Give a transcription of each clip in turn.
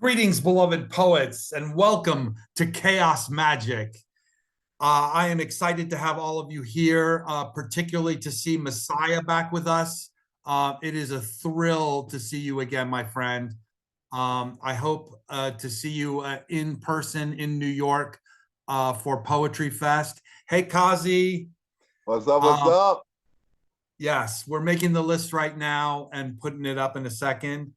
Greetings, beloved poets, and welcome to Chaos Magic. I am excited to have all of you here, particularly to see Messiah back with us. It is a thrill to see you again, my friend. I hope to see you in person in New York for Poetry Fest. Hey, Cozzy. What's up? What's up? Yes, we're making the list right now and putting it up in a second.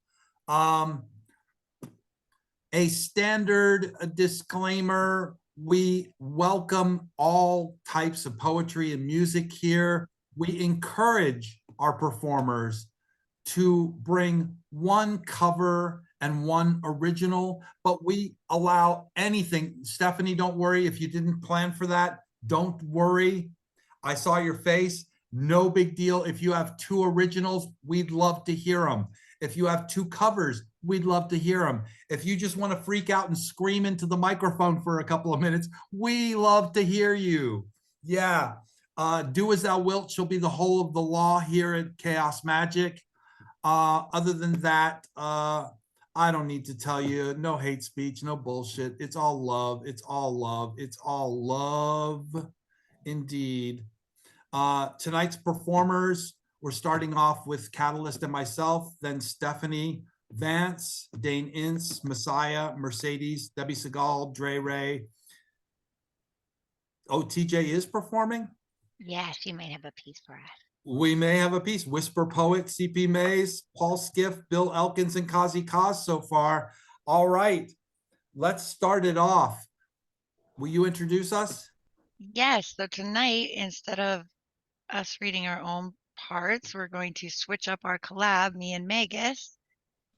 A standard disclaimer: we welcome all types of poetry and music here. We encourage our performers to bring one cover and one original, but we allow anything. Stephanie, don't worry if you didn't plan for that. Don't worry. I saw your face. No big deal. If you have two originals, we'd love to hear them. If you have two covers, we'd love to hear them. If you just want to freak out and scream into the microphone for a couple of minutes, we love to hear you. Yeah. Do as thou wilt shall be the whole of the law here at Chaos Magic. Other than that, I don't need to tell you, no hate speech, no bullshit. It's all love. It's all love. It's all love. Indeed. Tonight's performers, we're starting off with KataLyst and myself, then Stephanie Vance, Dane Ince, Messiah, Mercedes, Debby Segal, Dre Reyes. Oh, TJ is performing? Yes, you might have a piece for us. We may have a piece. Whisper Poet, CP Mays, Paul Skiff, Bill Elkins, and Cozzy Coz so far. All right, let's start it off. Will you introduce us? Yes, so tonight, instead of us reading our own parts, we're going to switch up our collab, me and Magus.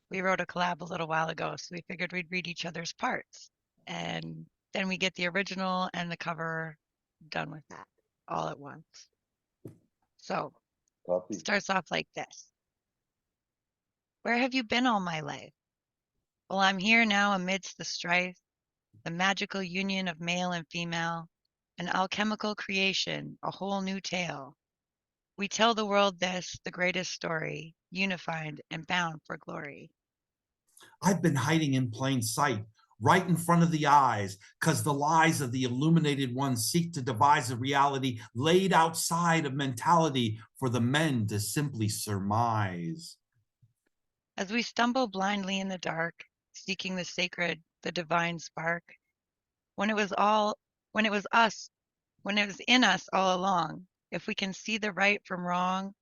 We wrote a collab a little while ago, so we figured we'd read each other's parts. And then we get the original and the cover done with that all at once. So, it starts off like this. Where have you been all my life? Well, I'm here now amidst the strife, the magical union of male and female, an alchemical creation, a whole new tale. We tell the world this, the greatest story, unified and bound for glory. I've been hiding in plain sight, right in front of the eyes, because the lies of the illuminated ones seek to devise a reality laid outside of mentality for the men to simply surmise. As we stumble blindly in the dark, seeking the sacred, the divine spark, when it was in us all along, if we can see the right from wrong,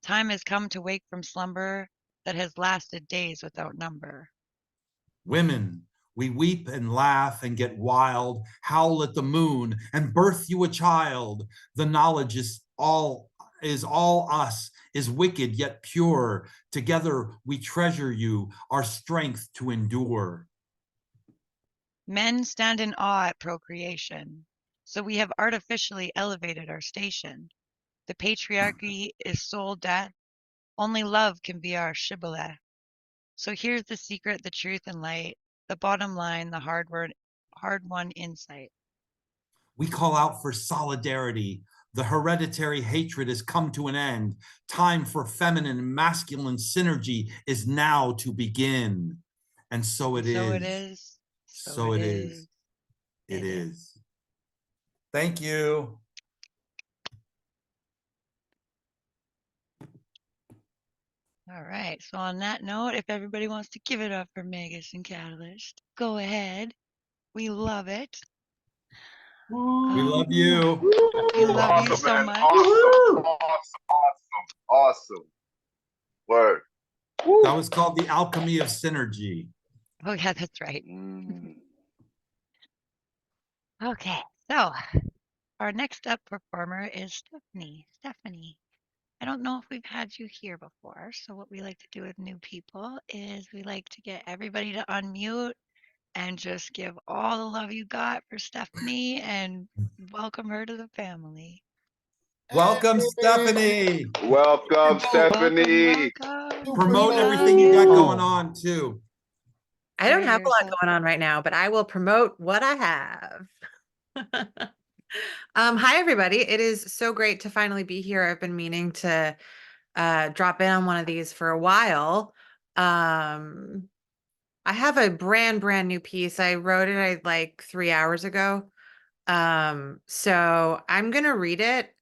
time has come to wake from slumber that has lasted days without number. Women, we weep and laugh and get wild, howl at the moon and birth you a child. The knowledge is all us, is wicked yet pure. Together we treasure you, our strength to endure. Men stand in awe at procreation, so we have artificially elevated our station. The patriarchy is soul death. Only love can be our shibboleth. So here's the secret, the truth and light, the bottom line, the hard-won insight. We call out for solidarity. The hereditary hatred has come to an end. Time for feminine and masculine synergy is now to begin. And so it is. So it is. So it is. It is. Thank you. All right. So on that note, if everybody wants to give it up for Magus and KataLyst, go ahead. We love it. We love you. We love you so much. Awesome. Word. That was called The Alchemy of Synergy. Oh, yeah, that's right. Okay. So our next up performer is Stephanie. Stephanie, I don't know if we've had you here before. So what we like to do with new people is we like to get everybody to unmute and just give all the love you got for Stephanie and welcome her to the family. Welcome, Stephanie. Welcome, Stephanie. Welcome. Promote everything you got going on, too. I don't have a lot going on right now, but I will promote what I have. Hi, everybody. It is so great to finally be here. I've been meaning to drop in on one of these for a while. I have a brand new piece. I wrote it like 3 hours ago. So I'm gonna read it.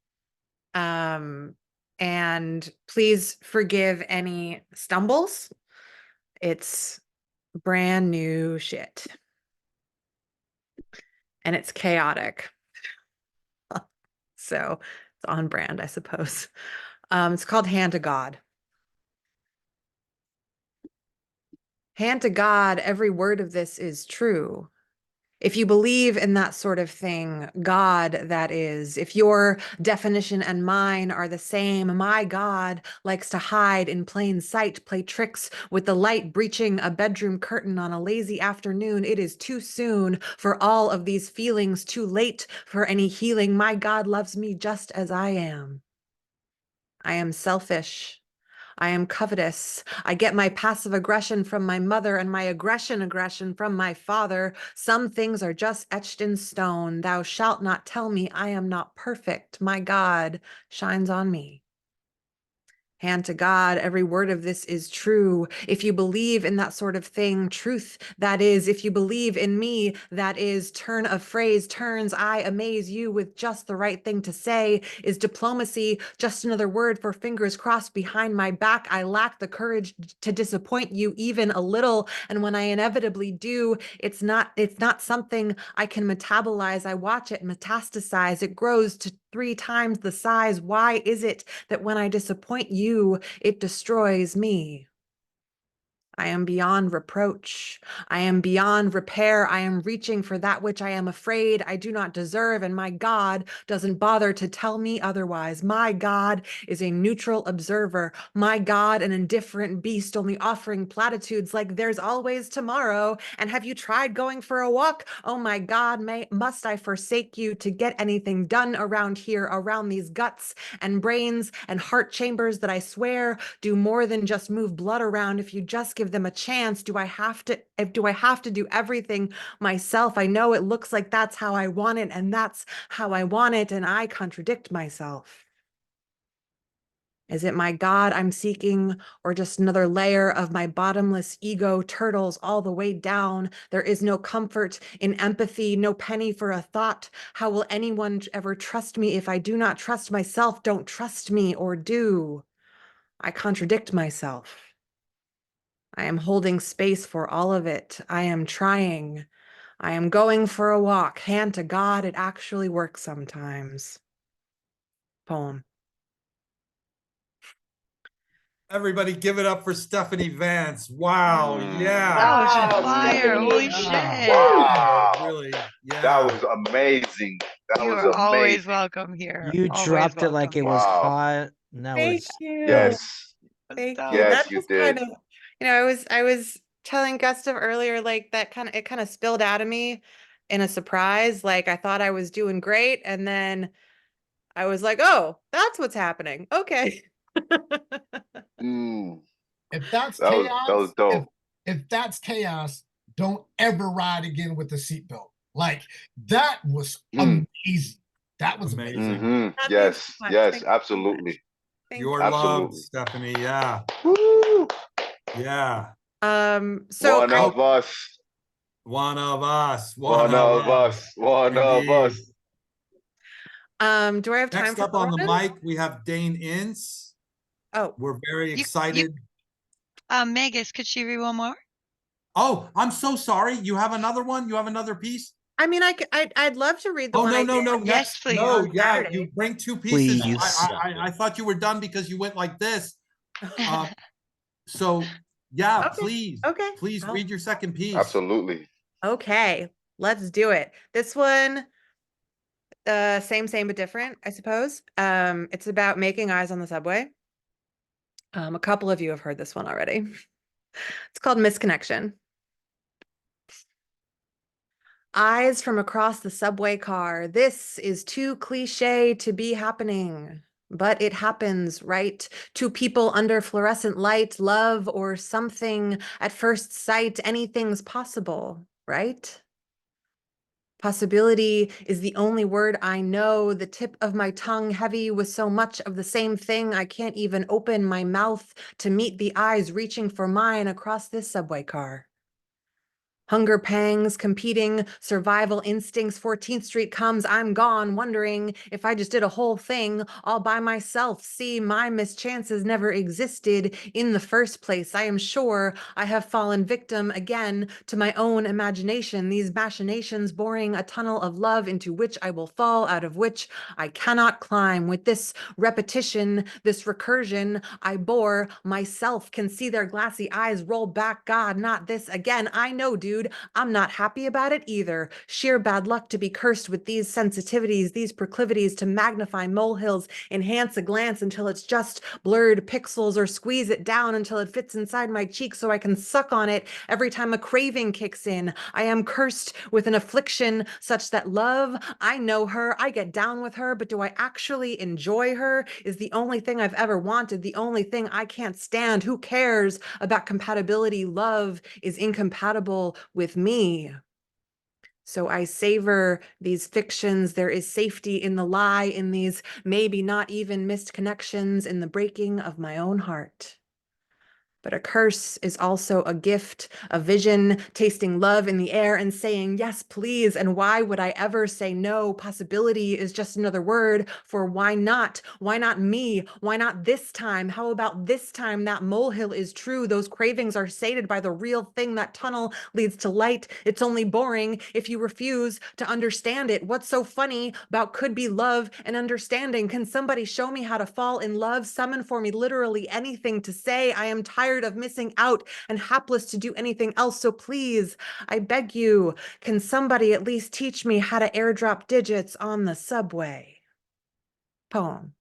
And please forgive any stumbles. It's brand new shit. And it's chaotic. So it's on brand, I suppose. It's called Hand to God. Hand to God, every word of this is true. If you believe in that sort of thing, God, that is, if your definition and mine are the same, my God likes to hide in plain sight, play tricks with the light breaching a bedroom curtain on a lazy afternoon. It is too soon for all of these feelings, too late for any healing. My God loves me just as I am. I am selfish. I am covetous. I get my passive aggression from my mother and my aggression from my father. Some things are just etched in stone. Thou shalt not tell me I am not perfect. My God shines on me. Hand to God, every word of this is true. If you believe in that sort of thing, truth, that is, if you believe in me, that is, turn of phrase turns, I amaze you with just the right thing to say. Is diplomacy just another word for fingers crossed behind my back? I lack the courage to disappoint you even a little. And when I inevitably do, it's not something I can metabolize. I watch it metastasize. It grows to 3 times the size. Why is it that when I disappoint you, it destroys me? I am beyond reproach. I am beyond repair. I am reaching for that which I am afraid I do not deserve, and my God doesn't bother to tell me otherwise. My God is a neutral observer. My God, an indifferent beast, only offering platitudes like there's always tomorrow. And have you tried going for a walk? Oh my God, must I forsake you to get anything done around here, around these guts and brains and heart chambers that I swear do more than just move blood around? If you just give them a chance, do I have to do everything myself? I know it looks like that's how I want it, and that's how I want it, and I contradict myself. Is it my God I'm seeking, or just another layer of my bottomless ego turtles all the way down? There is no comfort in empathy, no penny for a thought. How will anyone ever trust me if I do not trust myself? Don't trust me, or do? I contradict myself. I am holding space for all of it. I am trying. I am going for a walk. Hand to God, it actually works sometimes. Poem. Everybody give it up for Stephanie Vance. Wow, yeah. That was Wow, fire. Holy Stephanie. shit. Wow. Really, yeah. That was amazing. That You was are always amazing. welcome here. You Always dropped it like it welcome. was Wow. hot. And that Thank was you. Yes. Thank dope. you. Yes, That you just did. kind of, I was telling Gustav earlier, like it kind of spilled out of me in a surprise. Like I thought I was doing great, and then I was like, oh, that's what's happening. Okay. Mm, If that's that was chaos, dope. if that's chaos, don't ever ride again with a seatbelt. Like that was Mm, amazing. That was amazing. Amazing. hmm Thank you Yes, so much. yes, Thank you so much. absolutely. Thank You are you. loved, Absolutely. Stephanie. Yeah, Woo! yeah. So One of us. One of us. One of us. One of Indeed. us. do I have time Next for up on the one? mic, we have Dane Ince. Oh, We're very You excited. Magus, could she read one more? Oh, I'm so sorry. You have another one? You have another piece? I mean, I'd love to read the Oh, one no, I no, did no. Yes, Next. please. No, on yeah, Saturday. you bring 2 pieces. Please. I thought you were done because you went like this. So yeah, Okay. please Oh, read your second piece. Absolutely. okay. Let's do it. This one, same but different, I suppose. It's about making eyes on the subway. A couple of you have heard this one already. It's called Misconnection. Eyes from across the subway car. This is too cliche to be happening, but it happens, right? Two people under fluorescent light, love or something at first sight, anything's possible, right? Possibility is the only word I know, the tip of my tongue heavy with so much of the same thing I can't even open my mouth to meet the eyes reaching for mine across this subway car. Hunger pangs, competing, survival instincts, 14th Street comes, I'm gone, wondering if I just did a whole thing all by myself. See, my mischances never existed in the first place. I am sure I have fallen victim again to my own imagination, these machinations boring a tunnel of love into which I will fall, out of which I cannot climb. With this repetition, this recursion, I bore myself, can see their glassy eyes roll back. God, not this again. I know, dude, I'm not happy about it either. Sheer bad luck to be cursed with these sensitivities, these proclivities to magnify molehills, enhance a glance until it's just blurred pixels, or squeeze it down until it fits inside my cheek so I can suck on it every time a craving kicks in. I am cursed with an affliction such that love, I know her, I get down with her, but do I actually enjoy her? Is the only thing I've ever wanted, the only thing I can't stand. Who cares about compatibility? Love is incompatible with me. So I savor these fictions. There is safety in the lie, in these maybe not even missed connections, in the breaking of my own heart. But a curse is also a gift, a vision, tasting love in the air and saying, yes, please. And why would I ever say no? Possibility is just another word for why not? Why not me? Why not this time? How about this time? That molehill is true. Those cravings are sated by the real thing. That tunnel leads to light. It's only boring if you refuse to understand it. What's so funny about could be love and understanding? Can somebody show me how to fall in love? Summon for me literally anything to say. I am tired of missing out and hapless to do anything else. So please, I beg you, can somebody at least teach me how to airdrop digits on the subway? Poem.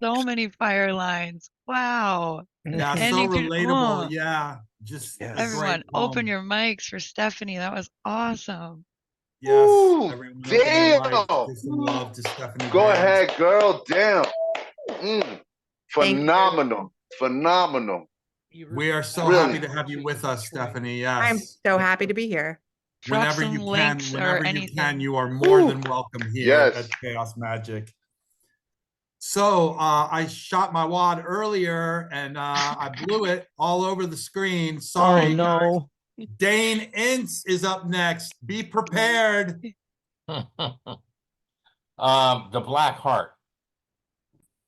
So many fire lines. Wow. Yeah, And so you could, relatable. oh, Yeah, just Yes. a great everyone, open poem. your mics for Stephanie. That was awesome. Yes, Ooh, everyone open your damn. mics. Give some love to Stephanie Go Barnes. ahead, girl. Damn. Thank you. Phenomenal. Phenomenal. We are so Really? happy to have you with us, Stephanie. I'm Yes. so happy to be here. Drop Whenever some you can, links or whenever you anything. can, you are more than welcome here Yes. at Chaos Magic. So I shot my wad earlier and I blew it all over the screen. Sorry, Oh no. guys. Dane Ince is up next. Be prepared. The Black Heart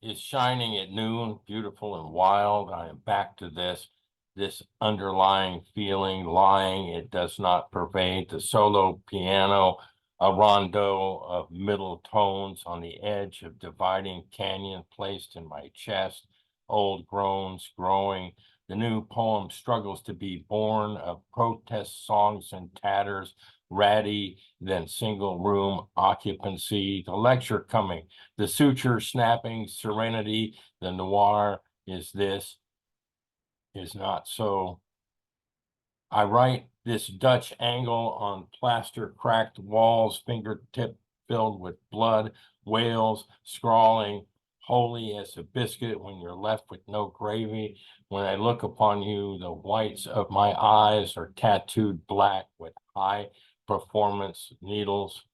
is shining at noon, beautiful and wild. I am back to this underlying feeling, lying. It does not pervade the solo piano, a rondo of middle tones on the edge of dividing canyon placed in my chest, old groans growing. The new poem struggles to be born of protest songs and tatters, ratty, then single room occupancy, the lecture coming, the suture snapping, serenity, the noir is this, is not so. I write this Dutch angle on plaster cracked walls, fingertip filled with blood, whales scrawling, holy as a biscuit when you're left with no gravy. When I look upon you, the whites of my eyes are tattooed black with high performance needles,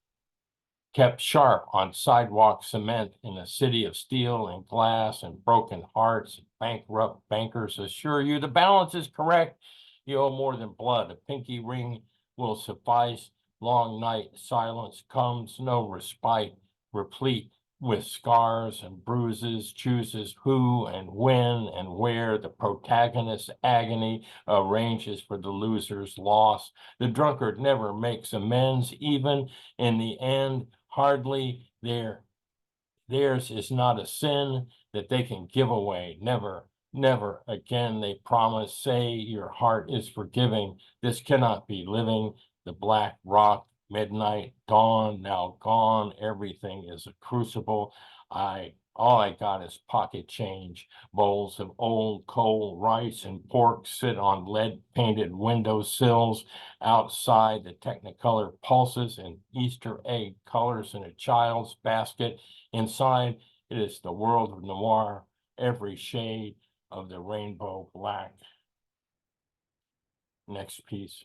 kept sharp on sidewalk cement in a city of steel and glass and broken hearts. Bankrupt bankers assure you the balance is correct. You owe more than blood. A pinky ring will suffice. Long night silence comes, no respite, replete with scars and bruises, chooses who and when and where. The protagonist's agony arranges for the loser's loss. The drunkard never makes amends, even in the end. Hardly theirs is not a sin that they can give away. Never, never again, they promise. Say your heart is forgiving. This cannot be living. The black rock, midnight, dawn, now gone. Everything is a crucible. All I got is pocket change. Bowls of old coal, rice, and pork sit on lead-painted windowsills. Outside, the Technicolor pulses and Easter egg colors in a child's basket. Inside, it is the world of noir, every shade of the rainbow black. Next piece.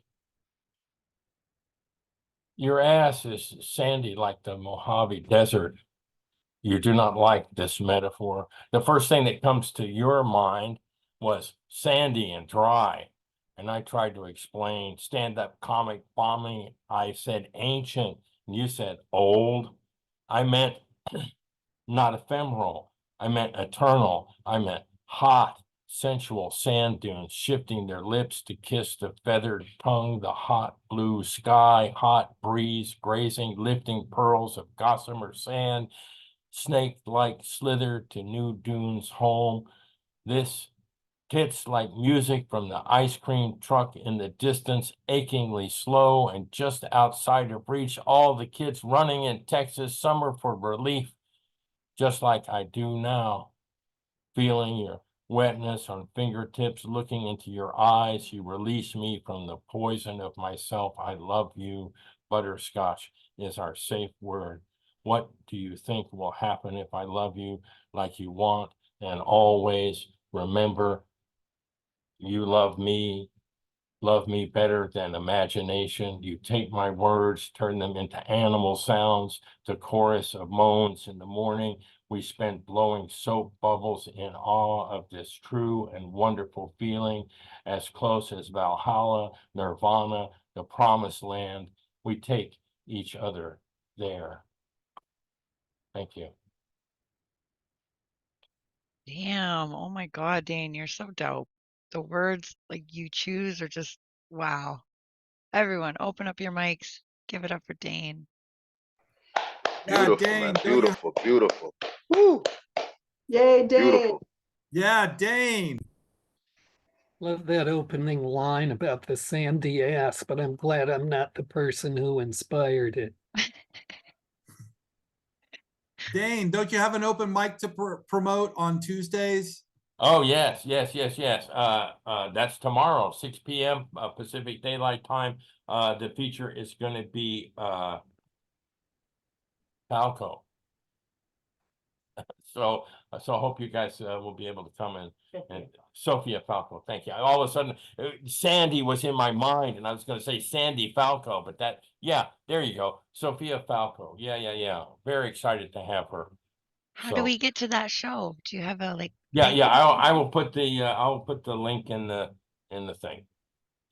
Your ass is sandy like the Mojave Desert. You do not like this metaphor. The first thing that comes to your mind was sandy and dry. And I tried to explain stand-up comic bombing. I said ancient, and you said old. I meant not ephemeral. I meant eternal. I meant hot, sensual sand dunes shifting their lips to kiss the feathered tongue, the hot blue sky, hot breeze grazing, lifting pearls of gossamer sand, snake-like slither to new dunes home. This hits like music from the ice cream truck in the distance, achingly slow and just outside of reach. All the kids running in Texas summer for relief, just like I do now, feeling your wetness on fingertips, looking into your eyes. You release me from the poison of myself. I love you. Butterscotch is our safe word. What do you think will happen if I love you like you want? And always remember, you love me better than imagination. You take my words, turn them into animal sounds, the chorus of moans in the morning. We spent blowing soap bubbles in awe of this true and wonderful feeling, as close as Valhalla, Nirvana, the promised land. We take each other there. Thank you. Damn. Oh my God, Dane, you're so dope. The words like you choose are just wow. Everyone, open up your mics. Give it up for Dane. Yeah, Beautiful, Dane, man. don't you- Beautiful, beautiful. Woo! Yay, Dane. Beautiful. Yeah, Dane. Love that opening line about the sandy ass, but I'm glad I'm not the person who inspired it. Dane, don't you have an open mic to promote on Tuesdays? Oh, yes. That's tomorrow, 6 p.m. Pacific Daylight Time. The feature is going to be Falco. So I hope you guys will be able to come in. And Sophia Falco, thank you. All of a sudden, Sandy was in my mind, and I was going to say Sandy Falco, but that, yeah, there you go. Sophia Falco. Yeah. Very excited to have her. How do we get to that show? Do you have a like? Yeah, link? yeah. I will put the link in the thing.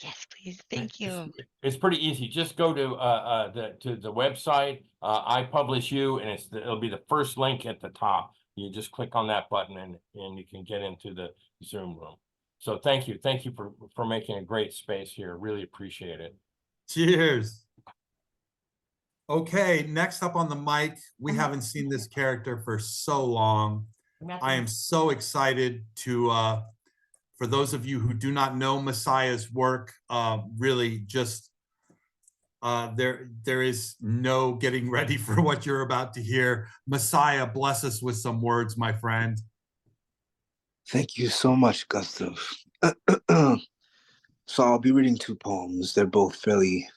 Yes, please. Thank you. It's pretty easy. Just go to the website. I publish you, and it'll be the first link at the top. You just click on that button, and you can get into the Zoom room. So thank you for making a great space here. Really appreciate it. Cheers. Okay, next up on the mic, we haven't seen this character for so long. I am so excited to for those of you who do not know Messiah's work, really just there is no getting ready for what you're about to hear. Messiah, bless us with some words, my friend. Thank you so much, Gustav. So I'll be reading two poems. They're both fairly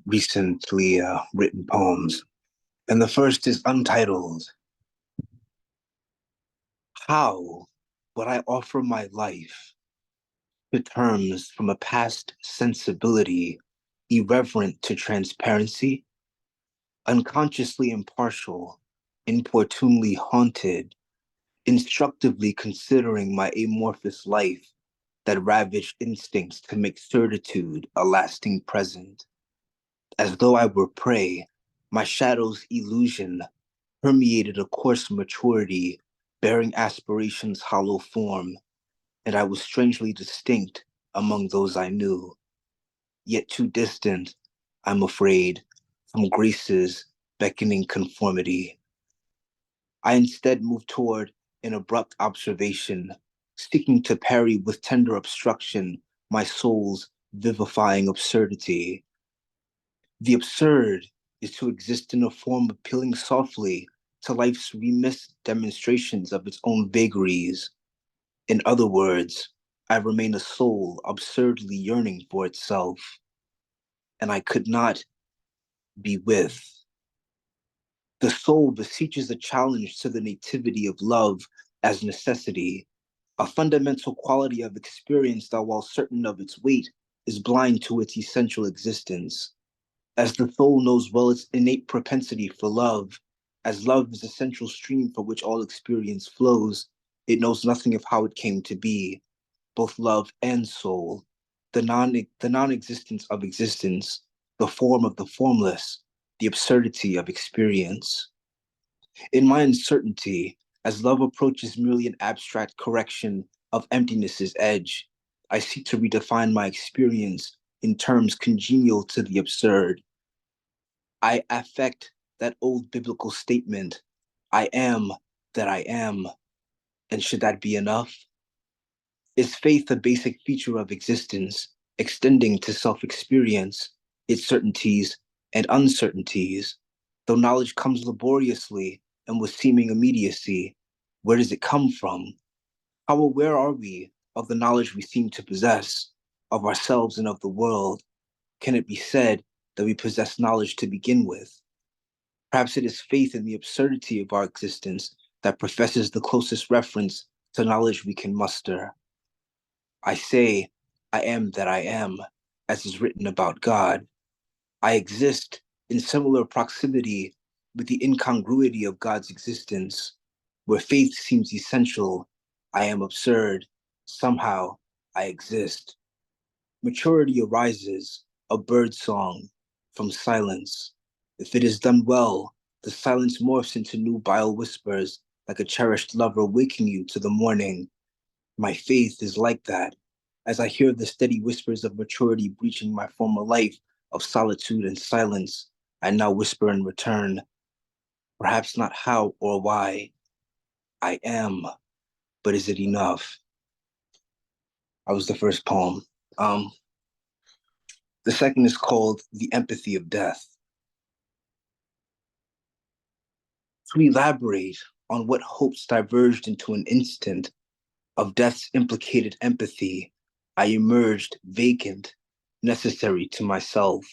recently written poems. And the first is untitled. How would I offer my life to terms from a past sensibility irreverent to transparency, unconsciously impartial, importunely haunted, instructively considering my amorphous life that ravaged instincts to make certitude a lasting present? As though I were prey, my shadow's illusion permeated a coarse maturity, bearing aspiration's hollow form, and I was strangely distinct among those I knew, yet too distant, I'm afraid, from grace's beckoning conformity. I instead moved toward an abrupt observation, seeking to parry with tender obstruction my soul's vivifying absurdity. The absurd is to exist in a form appealing softly to life's remissed demonstrations of its own vagaries. In other words, I remain a soul absurdly yearning for itself, and I could not be with. The soul beseeches a challenge to the nativity of love as necessity, a fundamental quality of experience that, while certain of its weight, is blind to its essential existence. As the soul knows well its innate propensity for love, as love is the central stream for which all experience flows, it knows nothing of how it came to be, both love and soul, the non-existence of existence, the form of the formless, the absurdity of experience. In my uncertainty, as love approaches merely an abstract correction of emptiness's edge, I seek to redefine my experience in terms congenial to the absurd. I affect that old biblical statement, I am that I am, and should that be enough? Is faith a basic feature of existence, extending to self-experience, its certainties and uncertainties? Though knowledge comes laboriously and with seeming immediacy, where does it come from? How aware are we of the knowledge we seem to possess, of ourselves and of the world? Can it be said that we possess knowledge to begin with? Perhaps it is faith in the absurdity of our existence that professes the closest reference to knowledge we can muster. I say, I am that I am, as is written about God. I exist in similar proximity with the incongruity of God's existence. Where faith seems essential, I am absurd. Somehow, I exist. Maturity arises, a bird song, from silence. If it is done well, the silence morphs into nubile whispers, like a cherished lover waking you to the morning. My faith is like that. As I hear the steady whispers of maturity breaching my former life of solitude and silence, I now whisper in return, perhaps not how or why. I am, but is it enough? That was the first poem. The second is called The Empathy of Death. To elaborate on what hopes diverged into an instant of death's implicated empathy, I emerged vacant, necessary to myself.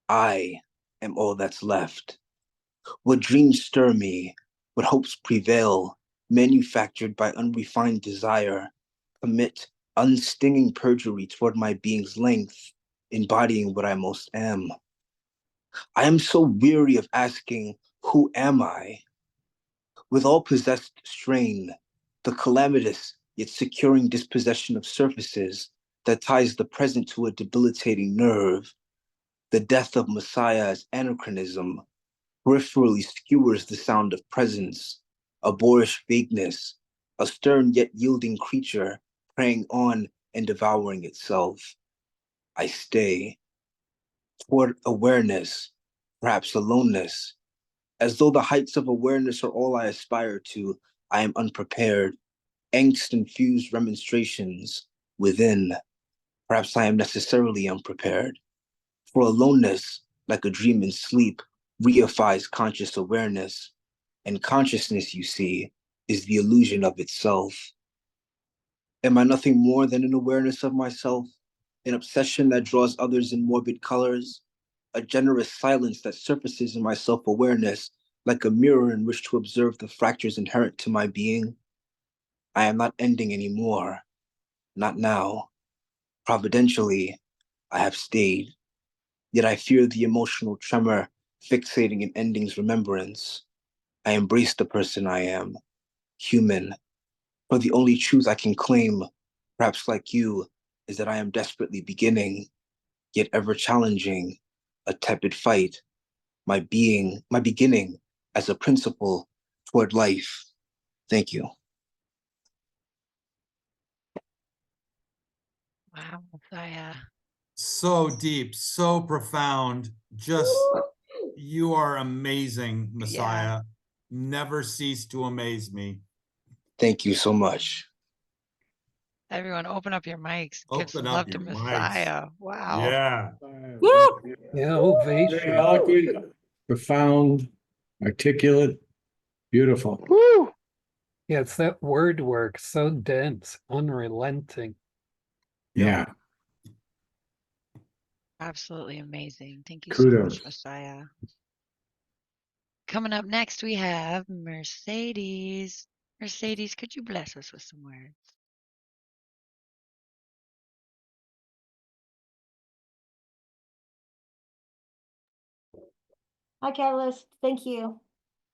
I am all that's left. What dreams stir me, what hopes prevail, manufactured by unrefined desire, commit unstinging perjury toward my being's length, embodying what I most am. I am so weary of asking, who am I? With all possessed strain, the calamitous yet securing dispossession of surfaces that ties the present to a debilitating nerve, the death of Messiah's anachronism peripherally skewers the sound of presence, a boorish vagueness, a stern yet yielding creature preying on and devouring itself. I stay toward awareness, perhaps aloneness. As though the heights of awareness are all I aspire to, I am unprepared. Angst-infused remonstrations within. Perhaps I am necessarily unprepared. For aloneness, like a dream in sleep, reifies conscious awareness. And consciousness, you see, is the illusion of itself. Am I nothing more than an awareness of myself? An obsession that draws others in morbid colors? A generous silence that surfaces in my self-awareness like a mirror in which to observe the fractures inherent to my being? I am not ending anymore. Not now. Providentially, I have stayed. Yet I fear the emotional tremor fixating an ending's remembrance. I embrace the person I am, human. For the only truth I can claim, perhaps like you, is that I am desperately beginning, yet ever challenging, a tepid fight, my beginning as a principle toward life. Thank you. Wow, Messiah. So deep, so profound. Just, you are amazing, Messiah. Never cease to amaze me. Thank you so much. Everyone, open up your mics. Give Open some up love to your mics. Messiah. Wow. Yeah. Yeah, ovation. Eloquent, profound, articulate, beautiful. Woo! Yeah, it's that word work, so dense, unrelenting. Yeah. Absolutely amazing. Thank you so Kudos. much, Messiah. Coming up next, we have Mercedes. Mercedes, could you bless us with some words? Hi, KataLyst. Thank you.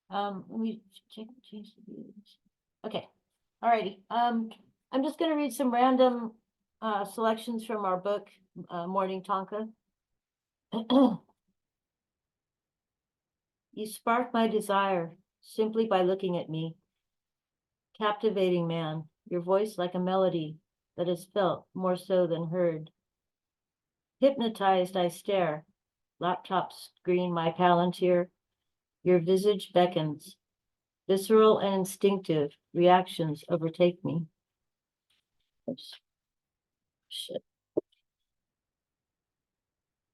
Let me change the views. Okay. Alrighty. I'm just going to read some random selections from our book, Morning Tonka. You spark my desire simply by looking at me. Captivating man, your voice like a melody that is felt more so than heard. Hypnotized I stare, laptop screen my palantir. Your visage beckons. Visceral and instinctive reactions overtake me. Oops. Shit.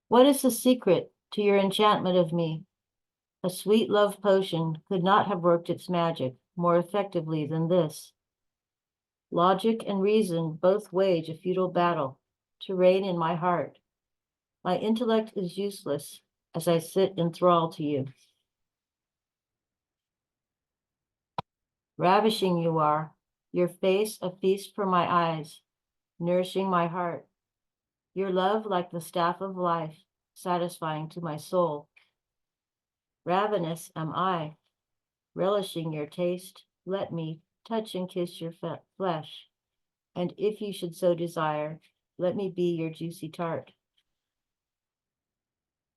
What is the secret to your enchantment of me? A sweet love potion could not have worked its magic more effectively than this. Logic and reason both wage a futile battle to reign in my heart. My intellect is useless as I sit in thrall to you. Ravishing you are, your face a feast for my eyes, nourishing my heart. Your love like the staff of life, satisfying to my soul. Ravenous am I, relishing your taste, let me touch and kiss your flesh. And if you should so desire, let me be your juicy tart.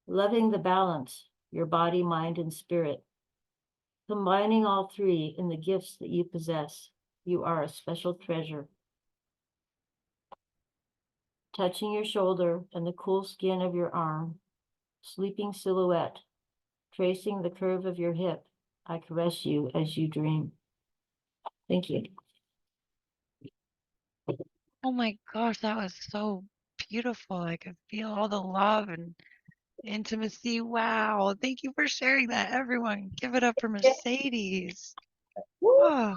Loving the balance, your body, mind, and spirit. Combining all three in the gifts that you possess, you are a special treasure. Touching your shoulder and the cool skin of your arm, sleeping silhouette, tracing the curve of your hip, I caress you as you dream. Thank you. Oh my gosh, that was so beautiful. I could feel all the love and intimacy. Wow. Thank you for sharing that, everyone. Give it up for Mercedes. Oh,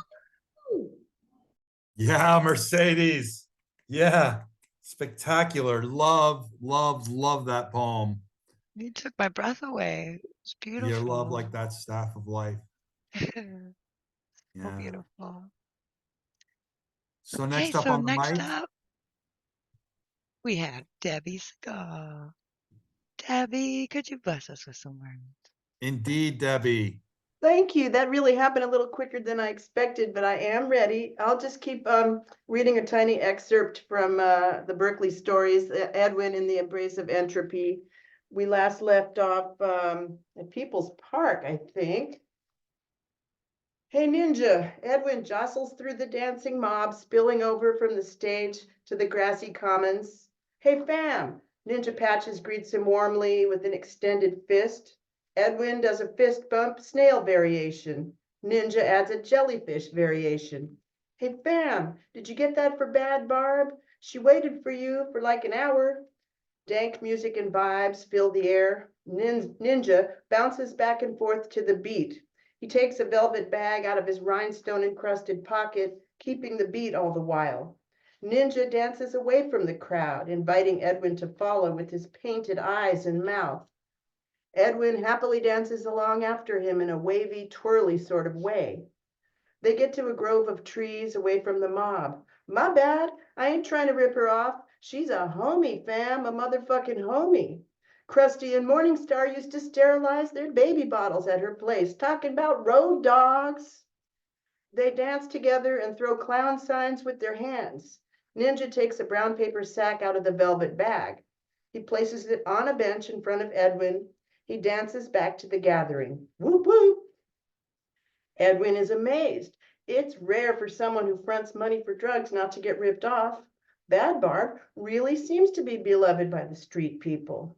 Yeah, Mercedes. Yeah, spectacular. Love, love, love that poem. you took my breath away. It's Your love beautiful. like that staff of life. So Yeah. beautiful. So Okay, next up so on the next mic, up, we have Debby Segal. Debbie, could you bless us with some words? indeed, Debbie. Thank you. That really happened a little quicker than I expected, but I am ready. I'll just keep reading a tiny excerpt from the Berkeley Stories, Edwin in the Embrace of Entropy. We last left off at People's Park, I think. Hey Ninja, Edwin jostles through the dancing mob, spilling over from the stage to the grassy commons. Hey fam, Ninja Patches greets him warmly with an extended fist. Edwin does a fist bump snail variation. Ninja adds a jellyfish variation. Hey fam, did you get that for Bad Barb? She waited for you for like an hour. Dank music and vibes fill the air. Ninja bounces back and forth to the beat. He takes a velvet bag out of his rhinestone-encrusted pocket, keeping the beat all the while. Ninja dances away from the crowd, inviting Edwin to follow with his painted eyes and mouth. Edwin happily dances along after him in a wavy, twirly sort of way. They get to a grove of trees away from the mob. My bad, I ain't trying to rip her off. She's a homie, fam, a motherfucking homie. Krusty and Morningstar used to sterilize their baby bottles at her place, talking about road dogs. They dance together and throw clown signs with their hands. Ninja takes a brown paper sack out of the velvet bag. He places it on a bench in front of Edwin. He dances back to the gathering. Whoop, whoop. Edwin is amazed. It's rare for someone who fronts money for drugs not to get ripped off. Bad Barb really seems to be beloved by the street people.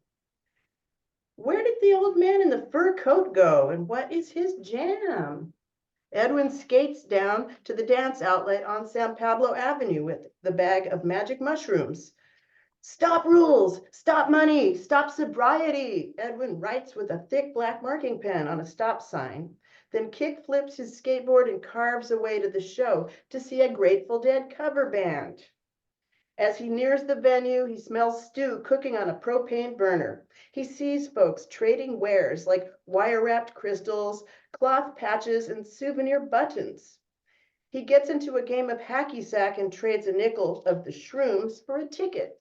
Where did the old man in the fur coat go, and what is his jam? Edwin skates down to the dance outlet on San Pablo Avenue with the bag of magic mushrooms. Stop rules, stop money, stop sobriety, Edwin writes with a thick black marking pen on a stop sign, then kick flips his skateboard and carves away to the show to see a Grateful Dead cover band. As he nears the venue, he smells stew cooking on a propane burner. He sees folks trading wares like wire-wrapped crystals, cloth patches, and souvenir buttons. He gets into a game of hacky sack and trades a nickel of the shrooms for a ticket.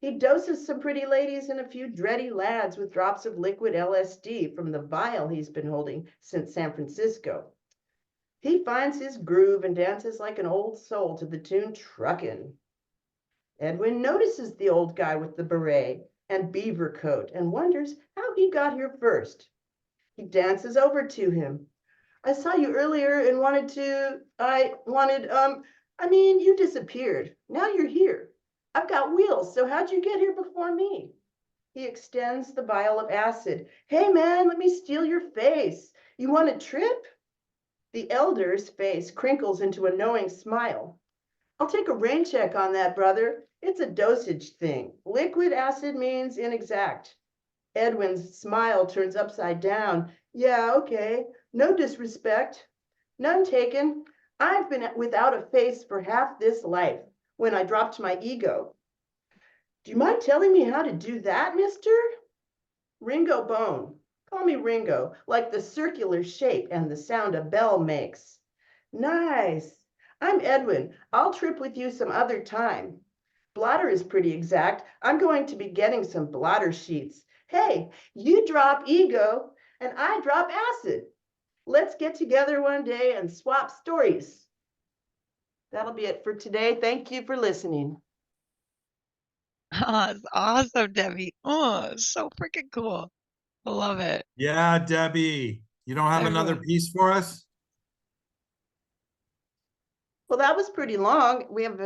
He doses some pretty ladies and a few dready lads with drops of liquid LSD from the vial he's been holding since San Francisco. He finds his groove and dances like an old soul to the tune Truckin'. Edwin notices the old guy with the beret and beaver coat and wonders how he got here first. He dances over to him. I saw you earlier and you disappeared. Now you're here. I've got wheels, so how'd you get here before me? He extends the vial of acid. Hey man, let me steal your face. You want a trip? The elder's face crinkles into a knowing smile. I'll take a rain check on that, brother. It's a dosage thing. Liquid acid means inexact. Edwin's smile turns upside down. Yeah, okay. No disrespect. None taken. I've been without a face for half this life when I dropped my ego. Do you mind telling me how to do that, mister? Ringo Bone. Call me Ringo, like the circular shape and the sound a bell makes. Nice. I'm Edwin. I'll trip with you some other time. Blotter is pretty exact. I'm going to be getting some blotter sheets. Hey, you drop ego and I drop acid. Let's get together one day and swap stories. That'll be it for today. Thank you for listening. Oh, it's awesome, Debbie. Oh, it's so freaking cool. I love it. Yeah, Debbie, you don't have another Everyone. piece for us? Well, that was pretty long. We have,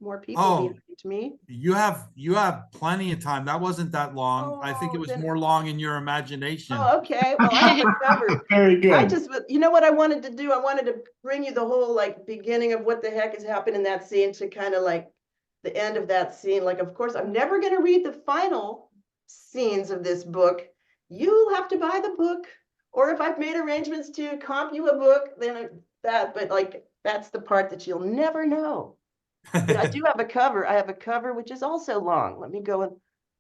more people Oh. behind me. You have plenty of time. That wasn't that long. I think it Oh, was then- more long in your imagination. Oh, okay. Well, I have it covered. Very good. You know what I wanted to do? I wanted to bring you the whole like beginning of what the heck has happened in that scene to kind of like the end of that scene. Like, of course, I'm never going to read the final scenes of this book. You'll have to buy the book, or if I've made arrangements to comp you a book, then but like, that's the part that you'll never know. But I do have a cover. I have a cover, which is also long. Let me go and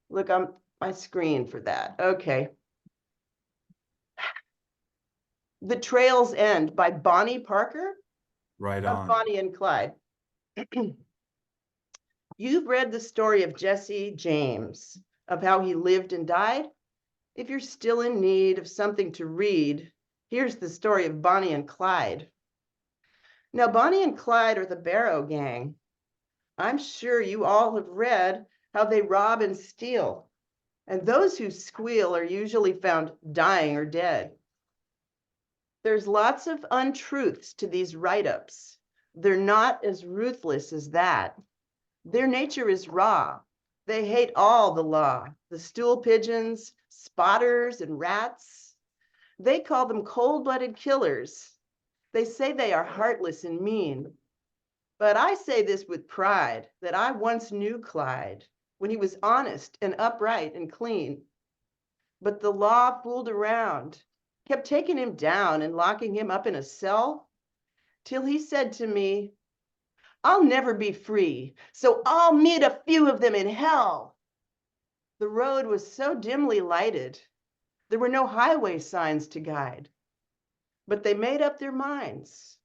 look on my screen for that. Okay. The Trail's End by Bonnie Parker Right of on. Bonnie and Clyde. You've read the story of Jesse James, of how he lived and died. If you're still in need of something to read, here's the story of Bonnie and Clyde. Now, Bonnie and Clyde are the Barrow Gang. I'm sure you all have read how they rob and steal, and those who squeal are usually found dying or dead. There's lots of untruths to these write-ups. They're not as ruthless as that. Their nature is raw. They hate all the law, the stool pigeons, spotters, and rats. They call them cold-blooded killers. They say they are heartless and mean. But I say this with pride, that I once knew Clyde when he was honest and upright and clean. But the law fooled around, kept taking him down and locking him up in a cell, till he said to me, I'll never be free, so I'll meet a few of them in hell. The road was so dimly lighted, there were no highway signs to guide. But they made up their minds.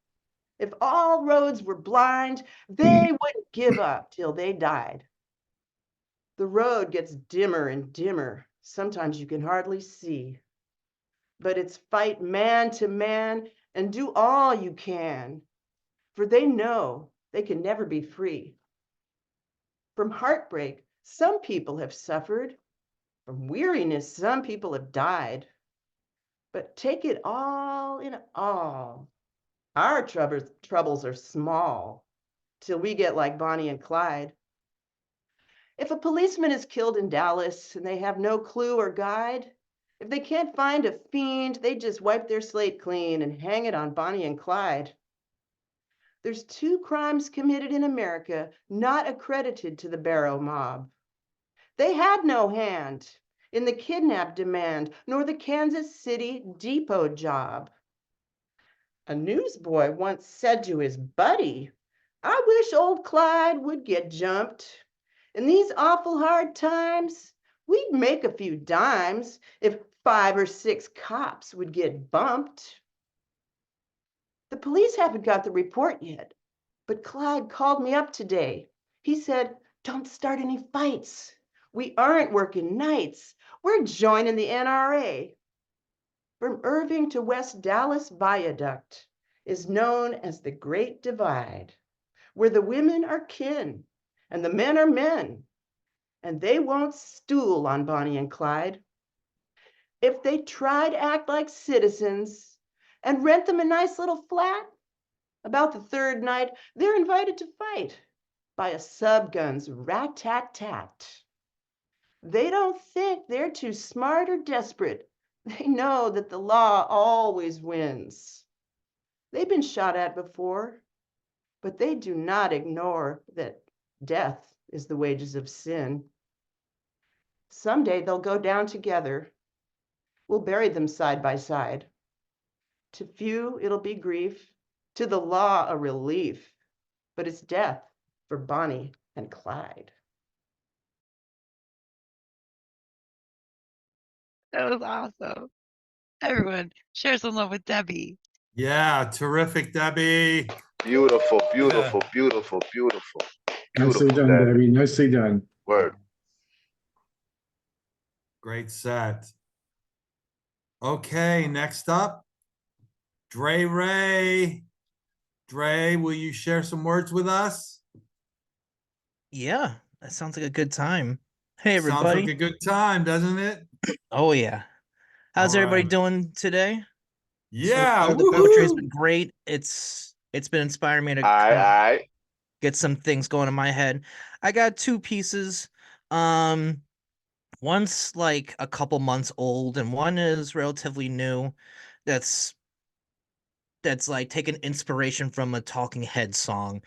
If all roads were blind, they wouldn't give up till they died. The road gets dimmer and dimmer. Sometimes you can hardly see. But it's fight man to man and do all you can, for they know they can never be free. From heartbreak, some people have suffered. From weariness, some people have died. But take it all in all, our troubles are small till we get like Bonnie and Clyde. If a policeman is killed in Dallas and they have no clue or guide, if they can't find a fiend, they just wipe their slate clean and hang it on Bonnie and Clyde. There's 2 crimes committed in America not accredited to the Barrow mob. They had no hand in the kidnap demand, nor the Kansas City depot job. A newsboy once said to his buddy, I wish old Clyde would get jumped. In these awful hard times, we'd make a few dimes if 5 or 6 cops would get bumped. The police haven't got the report yet, but Clyde called me up today. He said, don't start any fights. We aren't working nights. We're joining the NRA. From Irving to West Dallas Viaduct, is known as the Great Divide, where the women are kin and the men are men, and they won't stool on Bonnie and Clyde. If they try to act like citizens and rent them a nice little flat, about the third night, they're invited to fight by a subgun's rat-tat-tat. They don't think they're too smart or desperate. They know that the law always wins. They've been shot at before, but they do not ignore that death is the wages of sin. Someday they'll go down together. We'll bury them side by side. To few, it'll be grief. To the law, a relief. But it's death for Bonnie and Clyde. That was awesome. Everyone, share some love with Debbie. Yeah, terrific, Debbie. Beautiful, beautiful, beautiful, beautiful. Nicely Beautiful, done, Debbie. Debbie. Nicely done. Word. Great set. Okay, next up, Dre Ray. Dre, will you share some words with us? Yeah, that sounds like a good time. Hey, Sounds everybody. like a good time, doesn't it? Oh, yeah. How's All everybody right. doing today? So Yeah, far, the poetry has woohoo! been great. It's been inspiring me to I. get some things going in my head. I got two pieces. One's like a couple months old, and one is relatively new. That's like taking inspiration from a Talking Head song.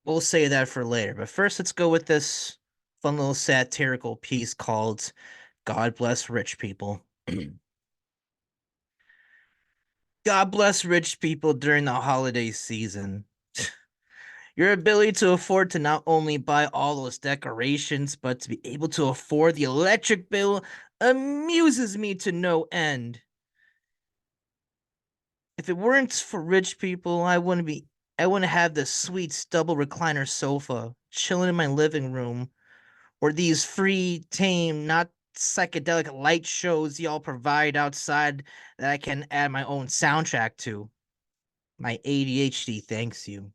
We'll say that for later. But first, let's go with this fun little satirical piece called God Bless Rich People. God bless rich people during the holiday season. Your ability to afford to not only buy all those decorations, but to be able to afford the electric bill amuses me to no end. If it weren't for rich people, I wouldn't have this sweet double recliner sofa chilling in my living room, or these free, tame, not psychedelic light shows y'all provide outside that I can add my own soundtrack to. My ADHD thanks you.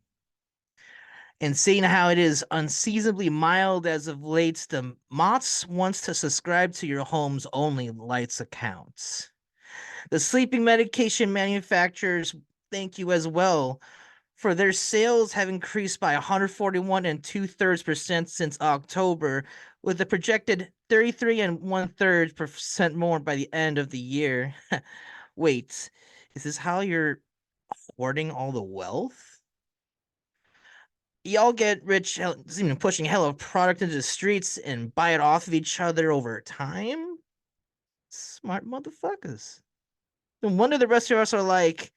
And seeing how it is unseasonably mild as of late, the Mott's wants to subscribe to your home's only lights accounts. The sleeping medication manufacturers thank you as well, for their sales have increased by 141 and 2/3% since October, with a projected 33 and 1/3% more by the end of the year. Wait, is this how you're hoarding all the wealth? Y'all get rich, even pushing hella product into the streets and buy it off of each other over time? Smart motherfuckers. No wonder the rest of us are like,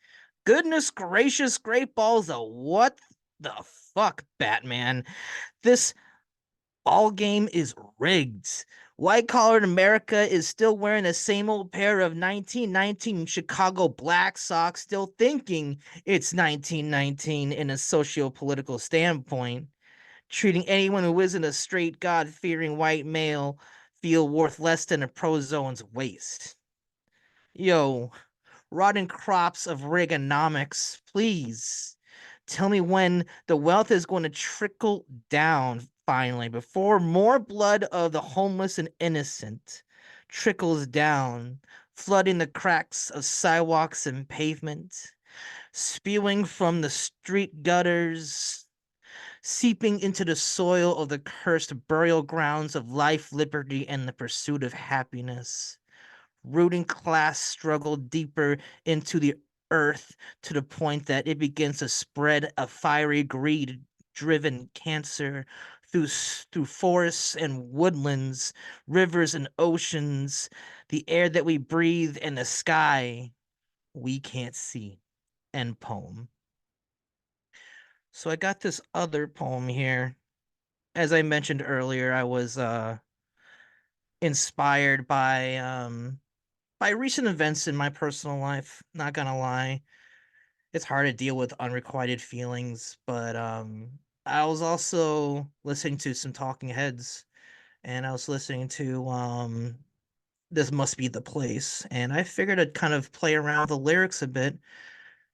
goodness gracious, great balls of what the fuck, Batman? This ball game is rigged. White-collared America is still wearing the same old pair of 1919 Chicago Black Sox, still thinking it's 1919 in a socio-political standpoint, treating anyone who isn't a straight God-fearing white male feel worth less than a prozone's waste. Yo, rotten crops of Reaganomics, please tell me when the wealth is going to trickle down finally before more blood of the homeless and innocent trickles down, flooding the cracks of sidewalks and pavement, spewing from the street gutters, seeping into the soil of the cursed burial grounds of life, liberty, and the pursuit of happiness, rooting class struggle deeper into the earth to the point that it begins to spread a fiery greed driven cancer through forests and woodlands, rivers and oceans, the air that we breathe, and the sky we can't see. End poem. So I got this other poem here. As I mentioned earlier, I was inspired by recent events in my personal life. Not gonna lie, it's hard to deal with unrequited feelings, but I was also listening to some Talking Heads, and I was listening to This Must Be the Place, and I figured I'd kind of play around with the lyrics a bit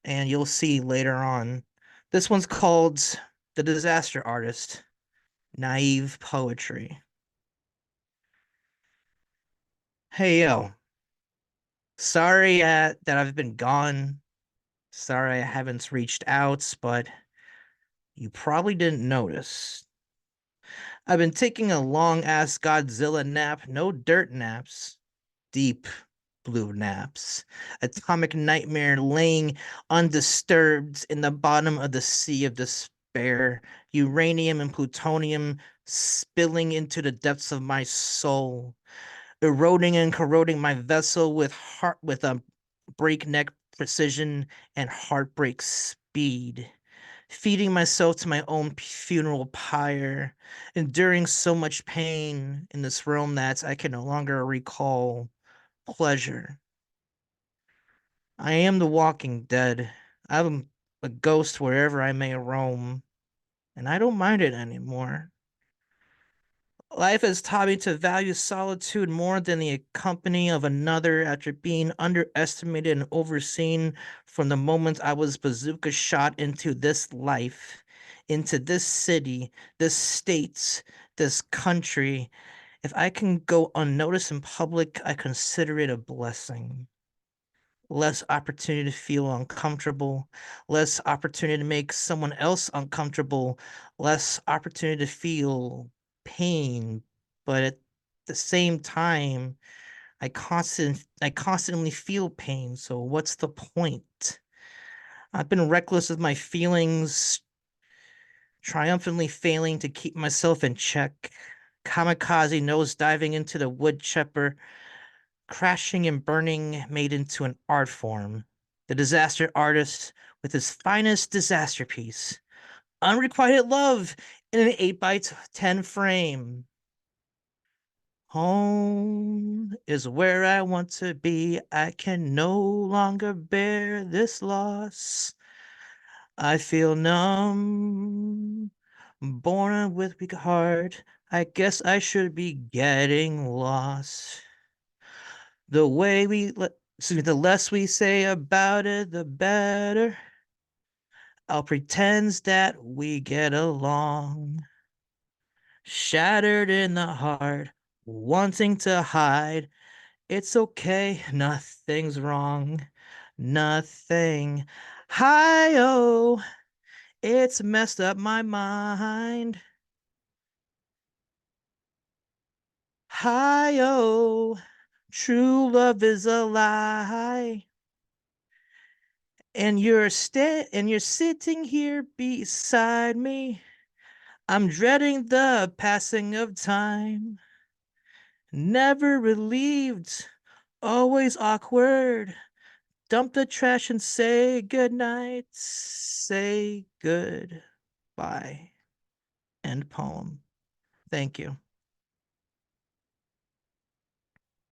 and you'll see later on. This one's called The Disaster Artist, Naive Poetry. Hey, yo. Sorry that I've been gone. Sorry I haven't reached out, but you probably didn't notice. I've been taking a long-ass Godzilla nap, no dirt naps. Deep blue naps. Atomic nightmare laying undisturbed in the bottom of the sea of despair. Uranium and plutonium spilling into the depths of my soul, eroding and corroding my vessel with a breakneck precision and heartbreak speed. Feeding myself to my own funeral pyre, enduring so much pain in this realm that I can no longer recall pleasure. I am the walking dead. I'm a ghost wherever I may roam, and I don't mind it anymore. Life has taught me to value solitude more than the company of another after being underestimated and overseen from the moment I was bazooka shot into this life, into this city, this state, this country. If I can go unnoticed in public, I consider it a blessing. Less opportunity to feel uncomfortable, less opportunity to make someone else uncomfortable, less opportunity to feel pain. But at the same time, I constantly feel pain. So what's the point? I've been reckless with my feelings, triumphantly failing to keep myself in check. Kamikaze nose diving into the wood chipper, crashing and burning made into an art form. The disaster artist with his finest disaster piece. Unrequited love in an 8x10 frame. Home is where I want to be. I can no longer bear this loss. I feel numb, born with weak heart. I guess I should be getting lost. The way the less we say about it, the better. I'll pretend that we get along. Shattered in the heart, wanting to hide. It's okay, nothing's wrong. Nothing. Hi-oh, it's messed up my mind. Hi-oh, true love is a lie. And you're sitting here beside me. I'm dreading the passing of time. Never relieved, always awkward. Dump the trash and say goodnight. Say goodbye. End poem. Thank you.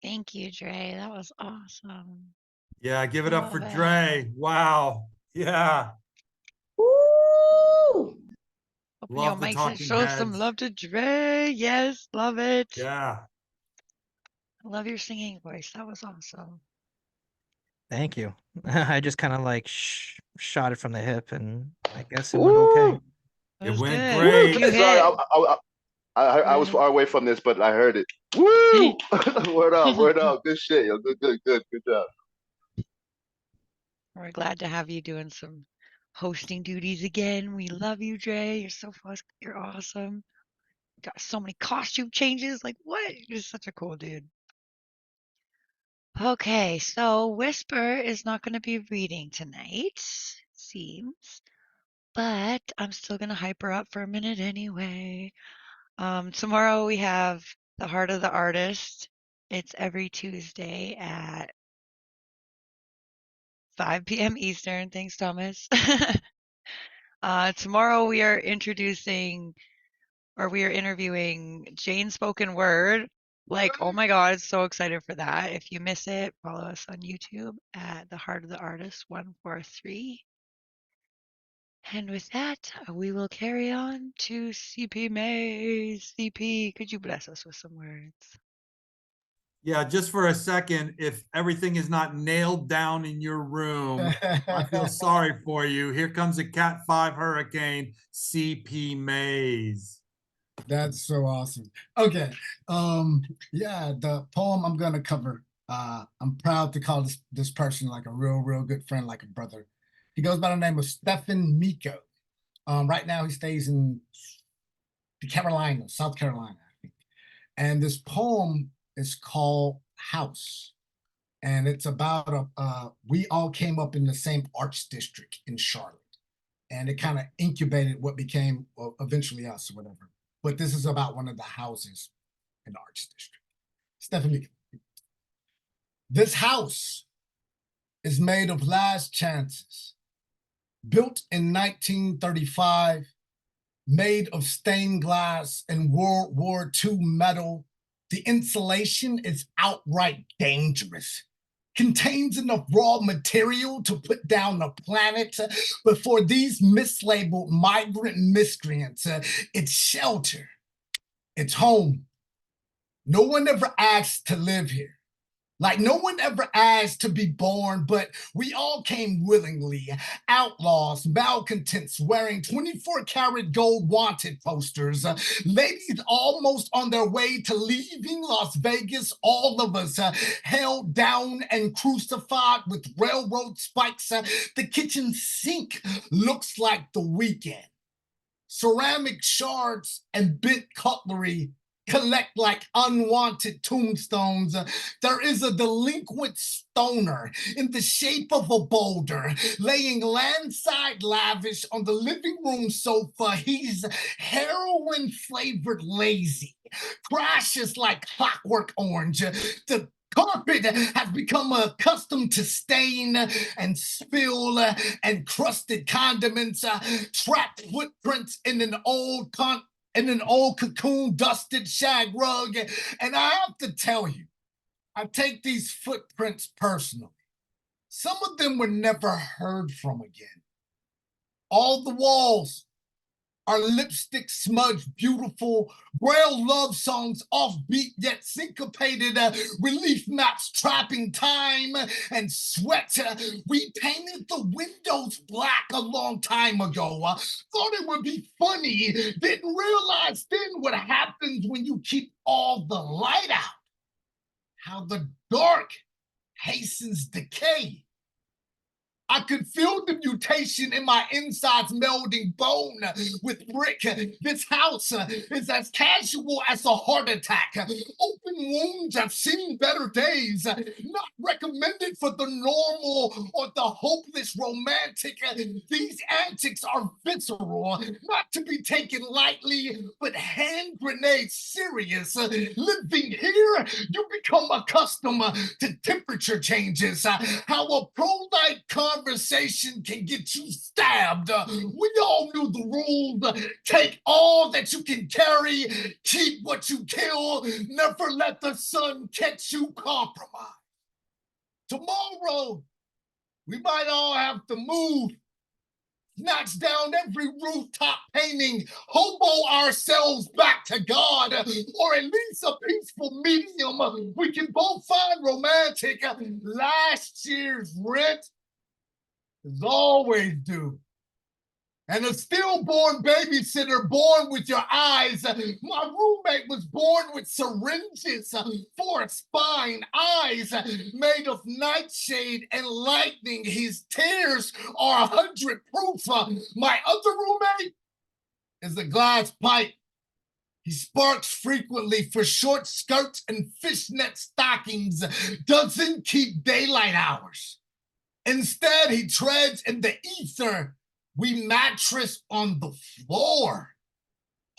Thank you, Dre. That was awesome. Yeah, give it up for Love it. Dre. Wow. Yeah. Woo! Open Love your the mics and talking show some heads. love to Dre. Yes, love it. Yeah. I love your singing voice. That was awesome. Thank you. I just kind of like shot it from the hip, and I guess it went okay. Woo! It It was went good. great. You Sorry, hit. I was far away from this, but I heard it. Woo! Word up, word up. Good shit, yo. Good job. We're glad to have you doing some hosting duties again. We love you, Dre. You're so fun. You're awesome. Got so many costume changes. Like, what? You're such a cool dude. Okay, so Whisper is not going to be reading tonight, seems, but I'm still going to hype her up for a minute anyway. Tomorrow we have The Heart of the Artist. It's every Tuesday at 5 p.m. Eastern. Thanks, Thomas. Tomorrow we are interviewing Jane Spoken Word. Like, oh my God, so excited for that. If you miss it, follow us on YouTube at The Heart of the Artist 143. And with that, we will carry on to CP May. CP, could you bless us with some words? Yeah, just for a second, if everything is not nailed down in your room, I feel sorry for you. Here comes a Cat 5 hurricane, CP Mays. That's so awesome. Okay. Yeah, the poem I'm gonna cover. I'm proud to call this person like a real good friend, like a brother. He goes by the name of Stephen Miko. Right now he stays in the Carolinas, South Carolina, I think. And this poem is called House. And it's about we all came up in the same arts district in Charlotte. And it kind of incubated what became eventually us or whatever. But this is about one of the houses in the arts district. Stephanie, this house is made of last chances, built in 1935, made of stained glass and World War II metal. The insulation is outright dangerous. Contains enough raw material to put down the planet, but for these mislabeled migrant miscreants, it's shelter, it's home. No one ever asked to live here. Like no one ever asked to be born, but we all came willingly. Outlaws, malcontents wearing 24-karat gold wanted posters. Ladies almost on their way to leaving Las Vegas. All of us held down and crucified with railroad spikes. The kitchen sink looks like The Weekend. Ceramic shards and bent cutlery collect like unwanted tombstones. There is a delinquent stoner in the shape of a boulder, laying landside lavish on the living room sofa. He's heroin-flavored lazy, crashes like Clockwork Orange. The carpet has become accustomed to stain and spill and crusted condiments, trapped footprints in an old cocoon dusted shag rug. And I have to tell you, I take these footprints personally. Some of them were never heard from again. All the walls are lipstick smudged, beautiful, braille love songs, offbeat yet syncopated, relief maps trapping time and sweat. We painted the windows black a long time ago. Thought it would be funny, didn't realize then what happens when you keep all the light out. How the dark hastens decay. I could feel the mutation in my insides melding bone with brick. This house is as casual as a heart attack. Open wounds have seen better days. Not recommended for the normal or the hopeless romantic. These antics are visceral, not to be taken lightly, but hand grenade serious. Living here, you become accustomed to temperature changes. How a pro-life conversation can get you stabbed. We all knew the rules. Take all that you can carry, keep what you kill, never let the sun catch you compromised. Tomorrow, we might all have to move, snatch down every rooftop painting, hobo ourselves back to God, or at least a peaceful medium we can both find romantic. Last year's rent is always due. And a stillborn babysitter born with your eyes. My roommate was born with syringes for a spine, eyes made of nightshade and lightning. His tears are 100 proof. My other roommate is a glass pipe. He sparks frequently for short skirts and fishnet stockings. Doesn't keep daylight hours. Instead, he treads in the ether. We mattress on the floor.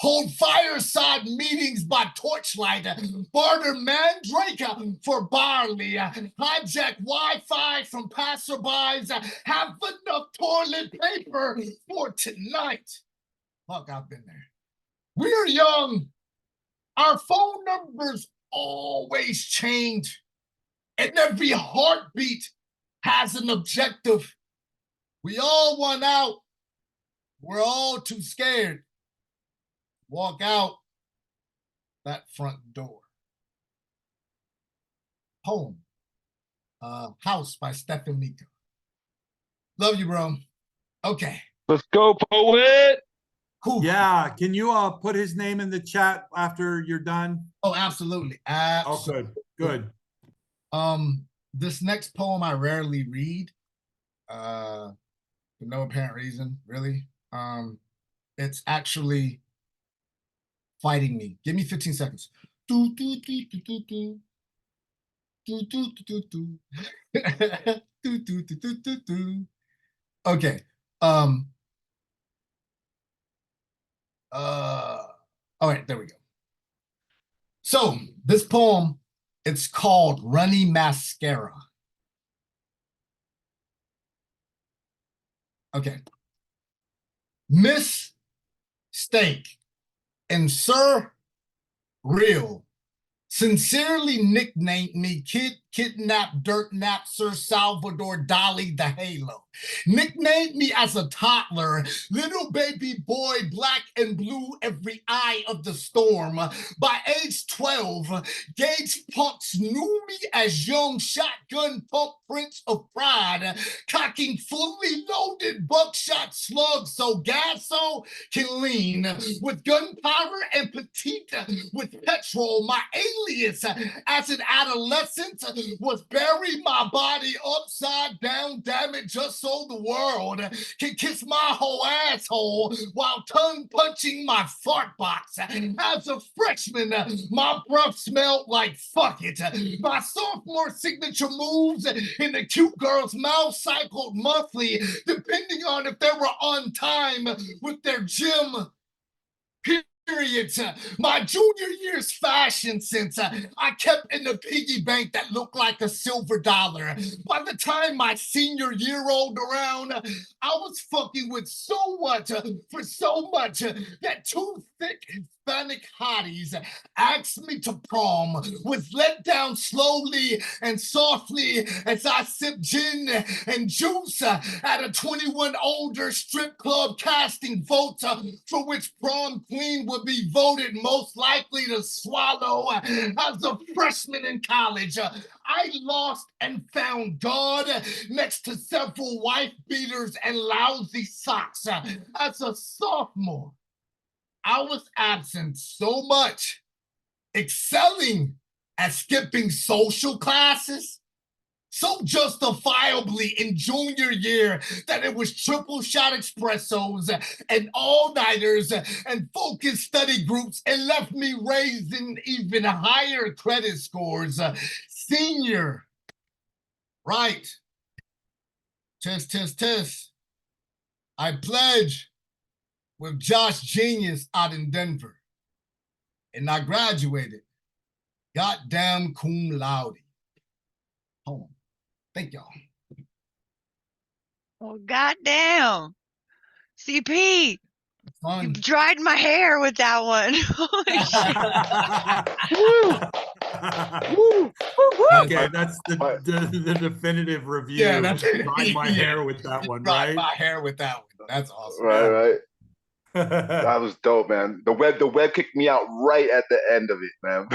Hold fireside meetings by torchlight. Barter mandrake for barley. Hijack Wi-Fi from passerbys. Have enough toilet paper for tonight. Fuck, I've been there. We're young. Our phone numbers always change. And every heartbeat has an objective. We all want out. We're all too scared. Walk out that front door. poem. House by Stephen Mika. Love you, bro. Okay. Let's go, poet. Cool. Yeah, can you put his name in the chat after you're done? Oh, absolutely. Oh, good. This next poem I rarely read, for no apparent reason, really. It's actually fighting me. Give me 15 seconds. Do, do, do, do, do, do. Do, do, do, do, do. Do, do, do, do, do, do. Okay. All right, there we go. So this poem, it's called Runny Mascara. Okay. Miss Steak and Sir Real sincerely nicknamed me Kidnap Dirt Nap Sir Salvador Dali the Halo. Nicknamed me as a toddler, little baby boy, black and blue, every eye of the storm. By age 12, Gage punks knew me as young shotgun pump prince of pride, cocking fully loaded buckshot slugs so Gasso can lean. With gunpowder and petite, with petrol, my alias as an adolescent was bury my body upside down, damn it, just so the world can kiss my whole asshole while tongue punching my fart box. As a freshman, my breath smelled like fuck it. My sophomore signature moves in the cute girl's mouth cycled monthly, depending on if they were on time with their gym periods. My junior year's fashion sense, I kept in the piggy bank that looked like a silver dollar. By the time my senior year rolled around, I was fucking with so much, for so much, that two thick Hispanic hotties asked me to prom, was let down slowly and softly as I sipped gin and juice at a 21 older strip club casting votes for which prom queen would be voted most likely to swallow. As a freshman in college, I lost and found God next to several wife beaters and lousy socks. As a sophomore, I was absent so much, excelling at skipping social classes, so justifiably in junior year that it was triple shot espressos and all-nighters and focus study groups and left me raising even higher credit scores. Senior, right, test. I pledge with Josh Genius out in Denver. And I graduated, goddamn cum laude. Poem. Thank y'all. Oh, goddamn. CP, Fun. you dried my hair with that one. Holy shit. Okay, that's the definitive review. Yeah, that's Dyed my hair with that one, right? My hair with that one. That's awesome. Right. That was dope, man. The web kicked me out right at the end of it, man.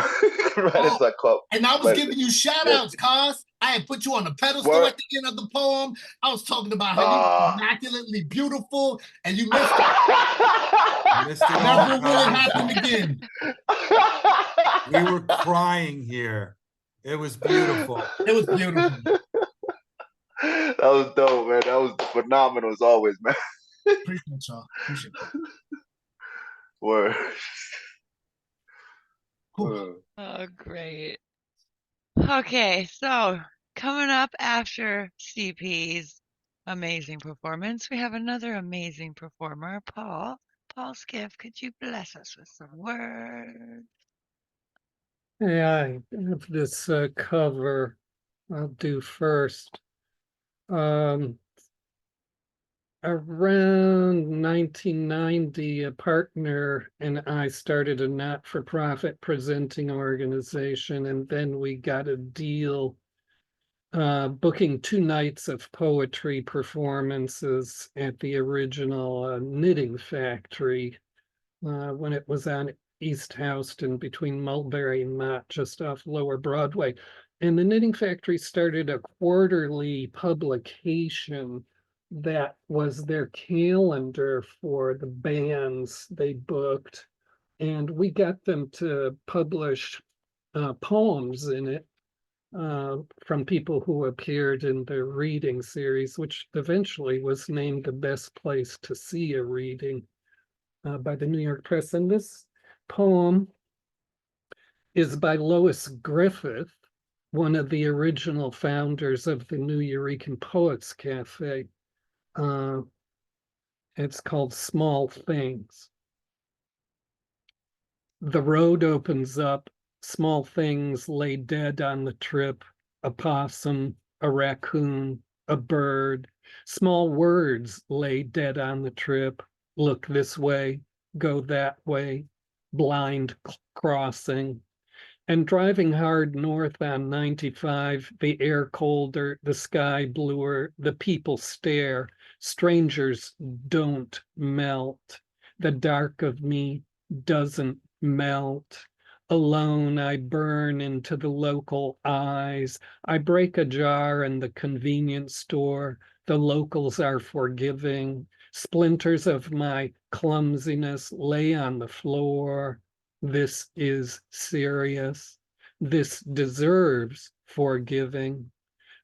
Right as I caught. And I was giving you shout outs, Cos. I had put you on the pedestal at the end of the poem. I was talking about how you're immaculately beautiful, and you missed it. Never will it happen again. We were crying here. It was beautiful. It was beautiful. That was dope, man. That was phenomenal as always, man. Appreciate y'all. Appreciate it. Word. Oh, great. Okay, so coming up after CP's amazing performance, we have another amazing performer, Paul. Paul Skiff, could you bless us with some words? Yeah, I have this cover I'll do first. Around 1990, a partner and I started a not-for-profit presenting organization, and then we got a deal booking 2 nights of poetry performances at the original Knitting Factory when it was on East Houston between Mulberry and Mott, just off Lower Broadway. And the Knitting Factory started a quarterly publication that was their calendar for the bands they booked. And we got them to publish poems in it from people who appeared in their reading series, which eventually was named the best place to see a reading by the New York Press. And this poem is by Lois Griffith, one of the original founders of the New Eurekan Poets Cafe. It's called Small Things. The road opens up, small things lay dead on the trip, a possum, a raccoon, a bird. Small words lay dead on the trip, look this way, go that way, blind crossing. And driving hard north on 95, the air colder, the sky bluer, the people stare, strangers don't melt. The dark of me doesn't melt. Alone, I burn into the local eyes. I break a jar in the convenience store. The locals are forgiving. Splinters of my clumsiness lay on the floor. This is serious. This deserves forgiving.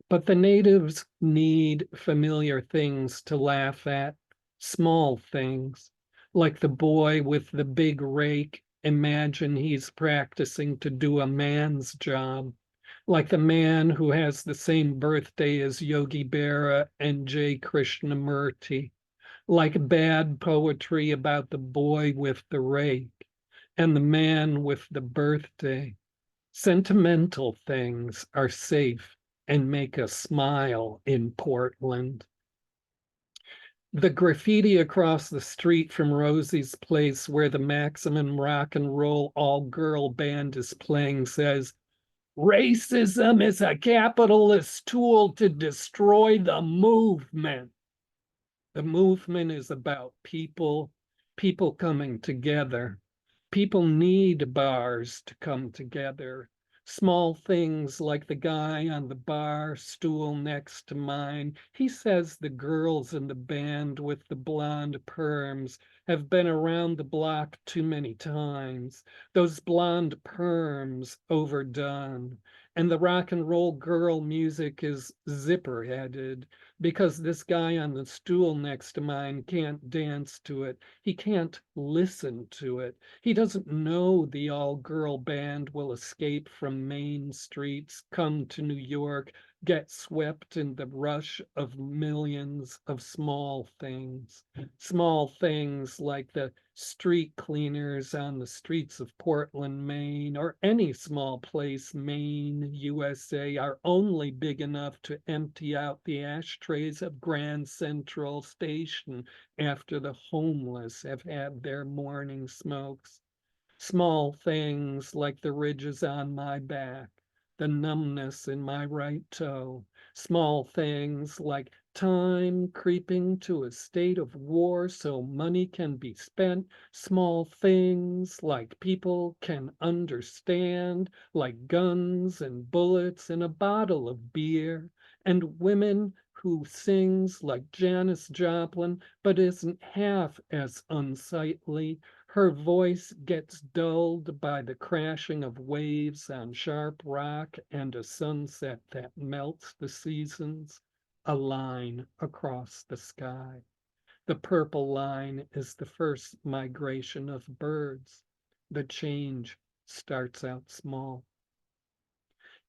But the natives need familiar things to laugh at, small things, like the boy with the big rake. Imagine he's practicing to do a man's job, like the man who has the same birthday as Yogi Berra and J. Krishnamurti, like bad poetry about the boy with the rake and the man with the birthday. Sentimental things are safe and make us smile in Portland. The graffiti across the street from Rosie's place, where the Maximum Rock and Roll all-girl band is playing, says, "Racism is a capitalist tool to destroy the movement." The movement is about people coming together. People need bars to come together. Small things like the guy on the bar stool next to mine. He says the girls in the band with the blonde perms have been around the block too many times. Those blonde perms overdone. And the rock and roll girl music is zipper headed because this guy on the stool next to mine can't dance to it. He can't listen to it. He doesn't know the all-girl band will escape from main streets, come to New York, get swept in the rush of millions of small things like the street cleaners on the streets of Portland, Maine, or any small place, Maine, USA, are only big enough to empty out the ashtrays of Grand Central Station after the homeless have had their morning smokes. Small things like the ridges on my back, the numbness in my right toe. Small things like time creeping to a state of war so money can be spent. Small things like people can understand, like guns and bullets and a bottle of beer. And women who sings like Janis Joplin, but isn't half as unsightly. Her voice gets dulled by the crashing of waves on sharp rock and a sunset that melts the seasons, a line across the sky. The purple line is the first migration of birds. The change starts out small.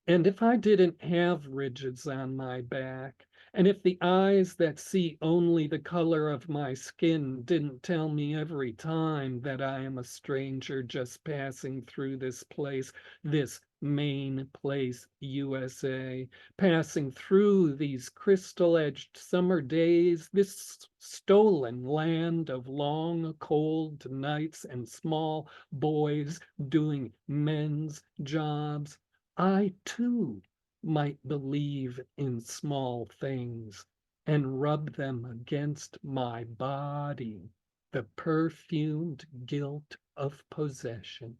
And if I didn't have ridges on my back, and if the eyes that see only the color of my skin didn't tell me every time that I am a stranger just passing through this place, this Maine place, USA, passing through these crystal-edged summer days, this stolen land of long, cold nights and small boys doing men's jobs, I too might believe in small things and rub them against my body, the perfumed guilt of possession.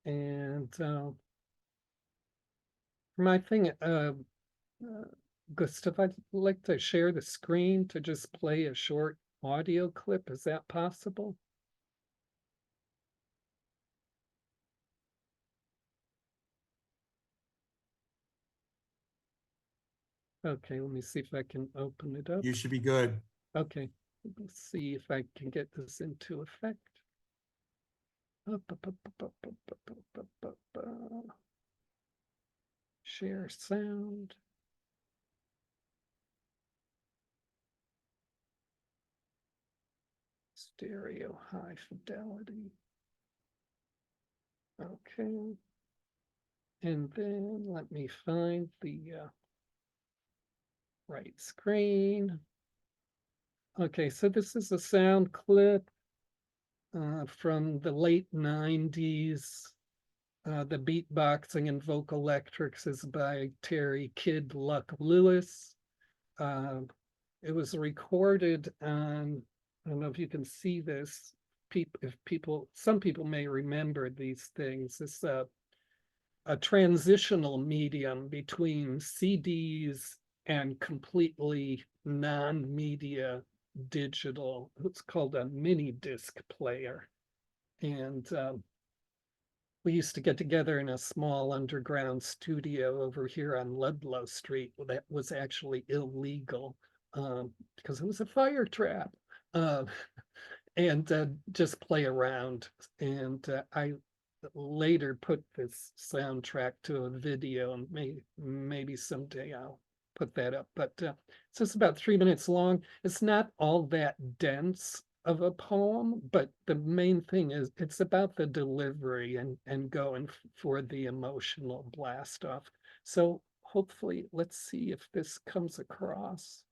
And my thing, Gustav, I'd like to share the screen to just play a short audio clip. Is that possible? Okay, let me see if I can open it up. You should be good. Okay, let's see if I can get this into effect. Share sound. Stereo high fidelity. Okay. And then let me find the right screen. Okay, so this is a sound clip from the late 90s. The beatboxing and vocal electrics is by Terry Kid Luck Lewis. It was recorded on, I don't know if you can see this, some people may remember these things. It's a transitional medium between CDs and completely non-media digital. It's called a mini disc player. And we used to get together in a small underground studio over here on Ludlow Street. That was actually illegal because it was a fire trap. And just play around. And I later put this soundtrack to a video, and maybe someday I'll put that up. But it's just about 3 minutes long. It's not all that dense of a poem, but the main thing is it's about the delivery and going for the emotional blast off. So hopefully, let's see if this comes across.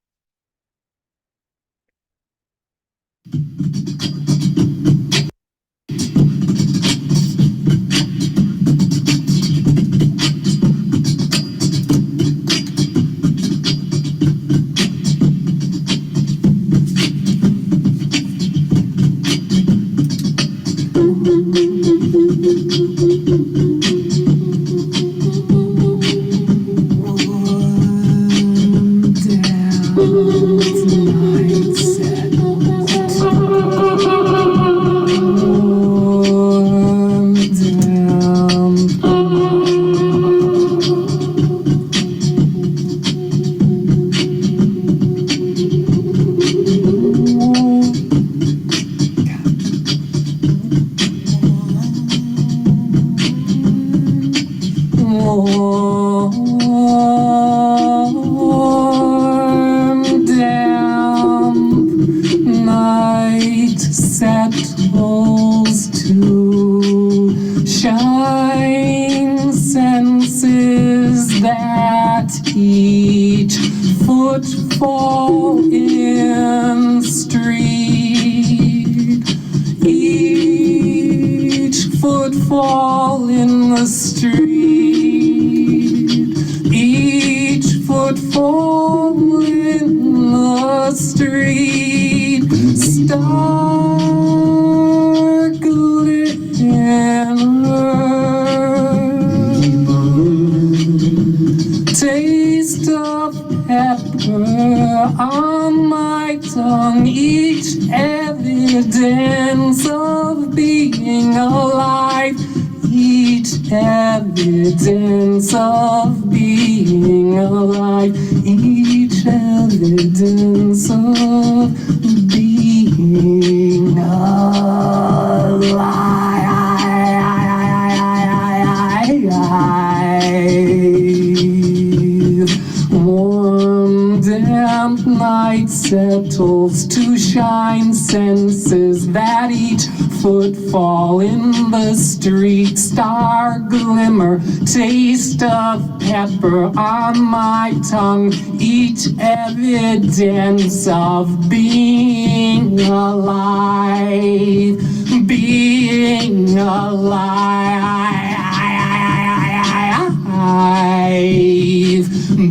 Settles to shine senses that each footfall in the street, star glimmer, taste of pepper on my tongue, each evidence of being alive, being alive,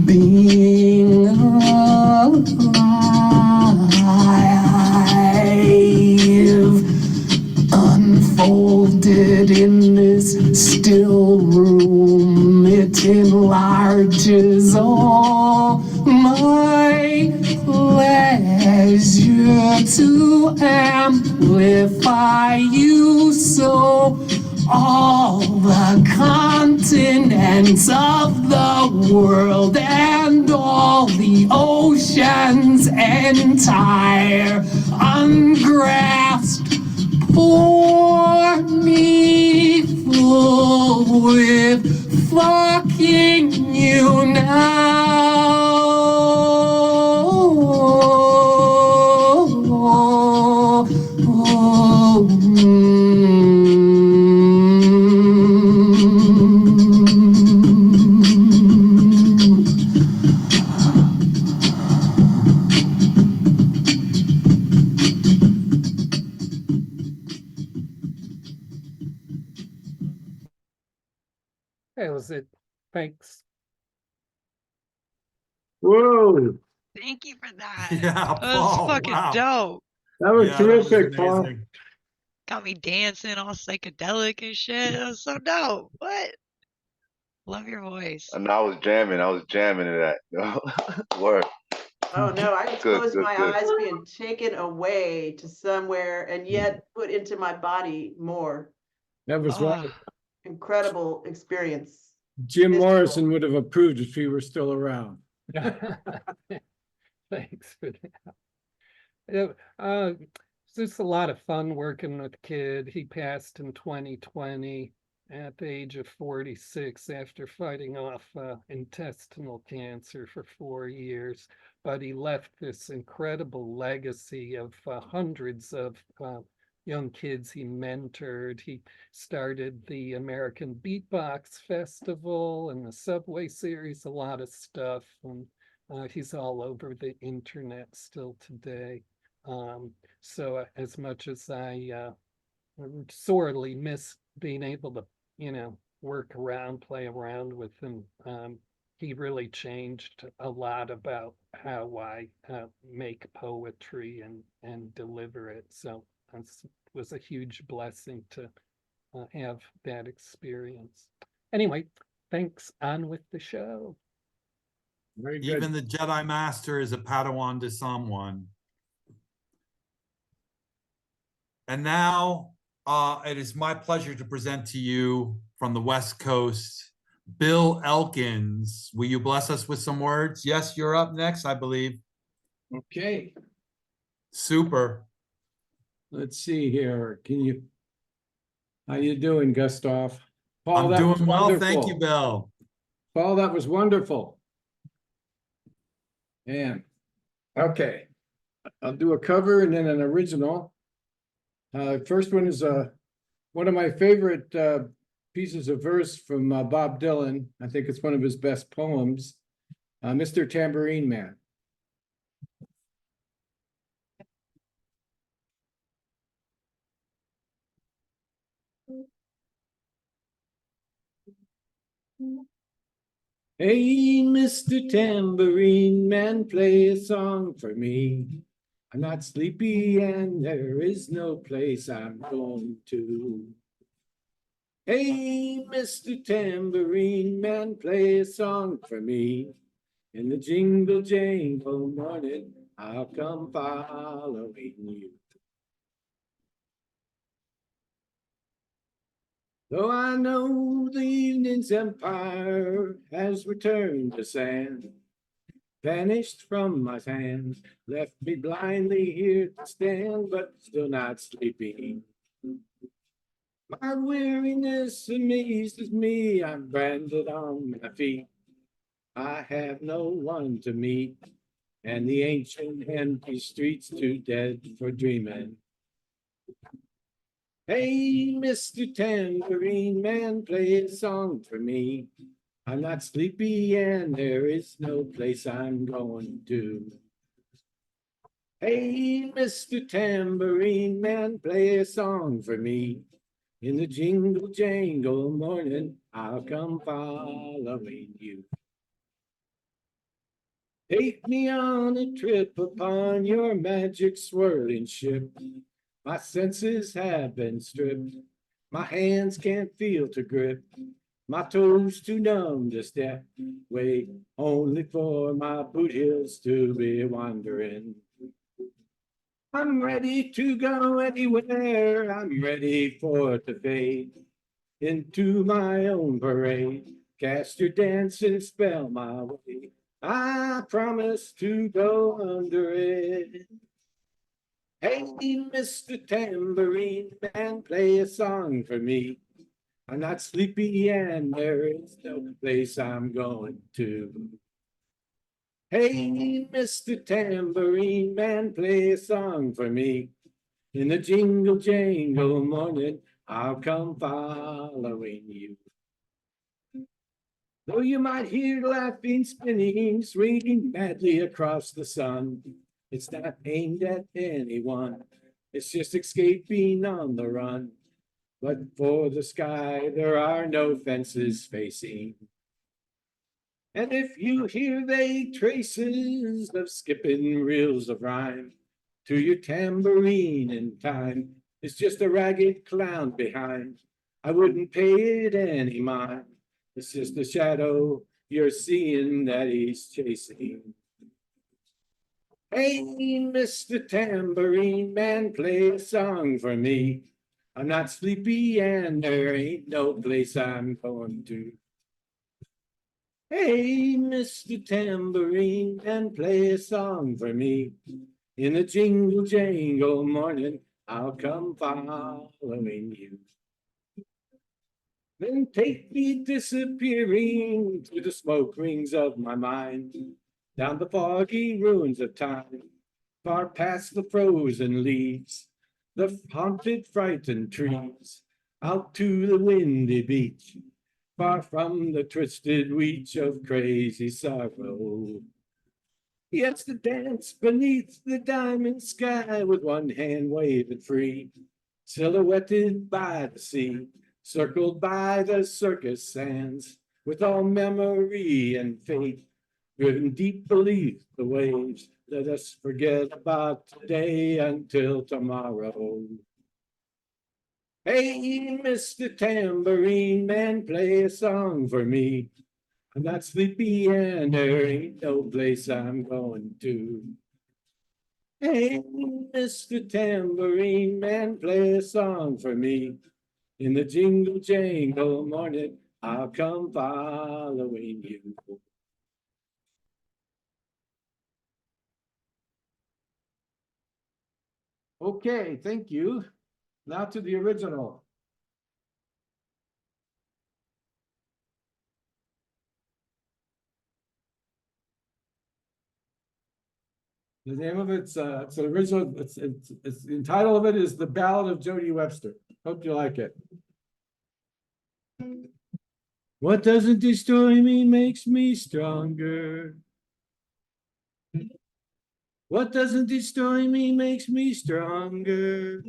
being alive. Unfolded in this enlarges all my pleasure to amplify you so all the continents of the world and all the oceans entire ungrasped pour me full with fucking you That was it. Thanks. Whoa, Thank you for that. Yeah, That was Paul, fucking wow. dope. that was Yeah, that was terrific, Paul. amazing. Got me dancing all psychedelic and shit. That was so dope. What? Love your voice. And I was jamming to that. Word. Oh no, I could Good, close good, my good. eyes being taken away to somewhere and yet put into my body more. That was Oh, wonderful. Incredible experience. Jim Mystical. Morrison would have approved if he were still around. Thanks for that. Yeah, it's just a lot of fun working with Kid. He passed in 2020 at the age of 46 after fighting off intestinal cancer for 4 years. But he left this incredible legacy of hundreds of young kids he mentored. He started the American Beatbox Festival and the Subway Series, a lot of stuff. And he's all over the internet still today. So as much as I sorely miss being able to, work around, play around with him, he really changed a lot about how I make poetry and deliver it. So it was a huge blessing to have that experience. Anyway, thanks. On with the show. Very good. Even the Jedi Master is a Padawan to someone. And now it is my pleasure to present to you from the West Coast, Bill Elkins. Will you bless us with some words? Yes, you're up next, I believe. Okay, Super. let's see here. How you doing, Gustav? Paul, I'm that was doing well. Thank you, wonderful. Bill. Paul, that was wonderful. And, okay, I'll do a cover and then an original. First one is one of my favorite pieces of verse from Bob Dylan. I think it's one of his best poems, Mr. Tambourine Man. Hey, Mr. Tambourine Man, play a song for me. I'm not sleepy and there is no place I'm going to. Hey, Mr. Tambourine Man, play a song for me. In the jingle jangle morning, I'll come following you. Though I know the evening's empire has returned to sand, vanished from my hands, left me blindly here to stand, but still not sleeping. My weariness amazes me, I'm branded on my feet. I have no one to meet, and the ancient empty streets too dead for dreaming. Hey, Mr. Tambourine Man, play a song for me. I'm not sleepy and there is no place I'm going to. Hey, Mr. Tambourine Man, play a song for me. In the jingle jangle morning, I'll come following you. Take me on a trip upon your magic swirling ship. My senses have been stripped. My hands can't feel to grip. my toes too numb to step, wait only for my boot heels to be wandering. I'm ready to go anywhere, I'm ready for it to fade into my own parade. Cast your dancing spell my way. I promise to go under it. Hey, Mr. Tambourine Man, play a song for me. I'm not sleepy and there is no place I'm going to. Hey, Mr. Tambourine Man, play a song for me. In the jingle jangle morning, I'll come following you. Though you might hear laughing, spinning, swinging madly across the sun, it's not aimed at anyone. It's just escaping on the run. But for the sky, there are no fences facing. And if you hear vague traces of skipping reels of rhyme to your tambourine in time, it's just a ragged clown behind. I wouldn't pay it any mind. It's just a shadow you're seeing that he's chasing. Hey, Mr. Tambourine Man, play a song for me. I'm not sleepy and there ain't no place I'm going to. Hey, Mr. Tambourine Man, play a song for me. In the jingle jangle morning, I'll come following you. Then take me disappearing through the smoke rings of my mind, down the foggy ruins of time, far past the frozen leaves, the haunted, frightened trees, out to the windy beach, far from the twisted reach of crazy sorrow. Yes, to dance beneath the diamond sky with one hand waving free, silhouetted by the sea, circled by the circus sands, with all memory and fate driven deep beneath the waves. Let us forget about today until tomorrow. Hey, Mr. Tambourine Man, play a song for me. I'm not sleepy and there ain't no place I'm going to. Hey, Mr. Tambourine Man, play a song for me. In the jingle jangle morning, I'll come following you. Okay, thank you. Now to the original. The name of it's an original. It's the title of it is The Ballad of Jody Webster. Hope you like it. What doesn't destroy me makes me stronger. What doesn't destroy me makes me stronger.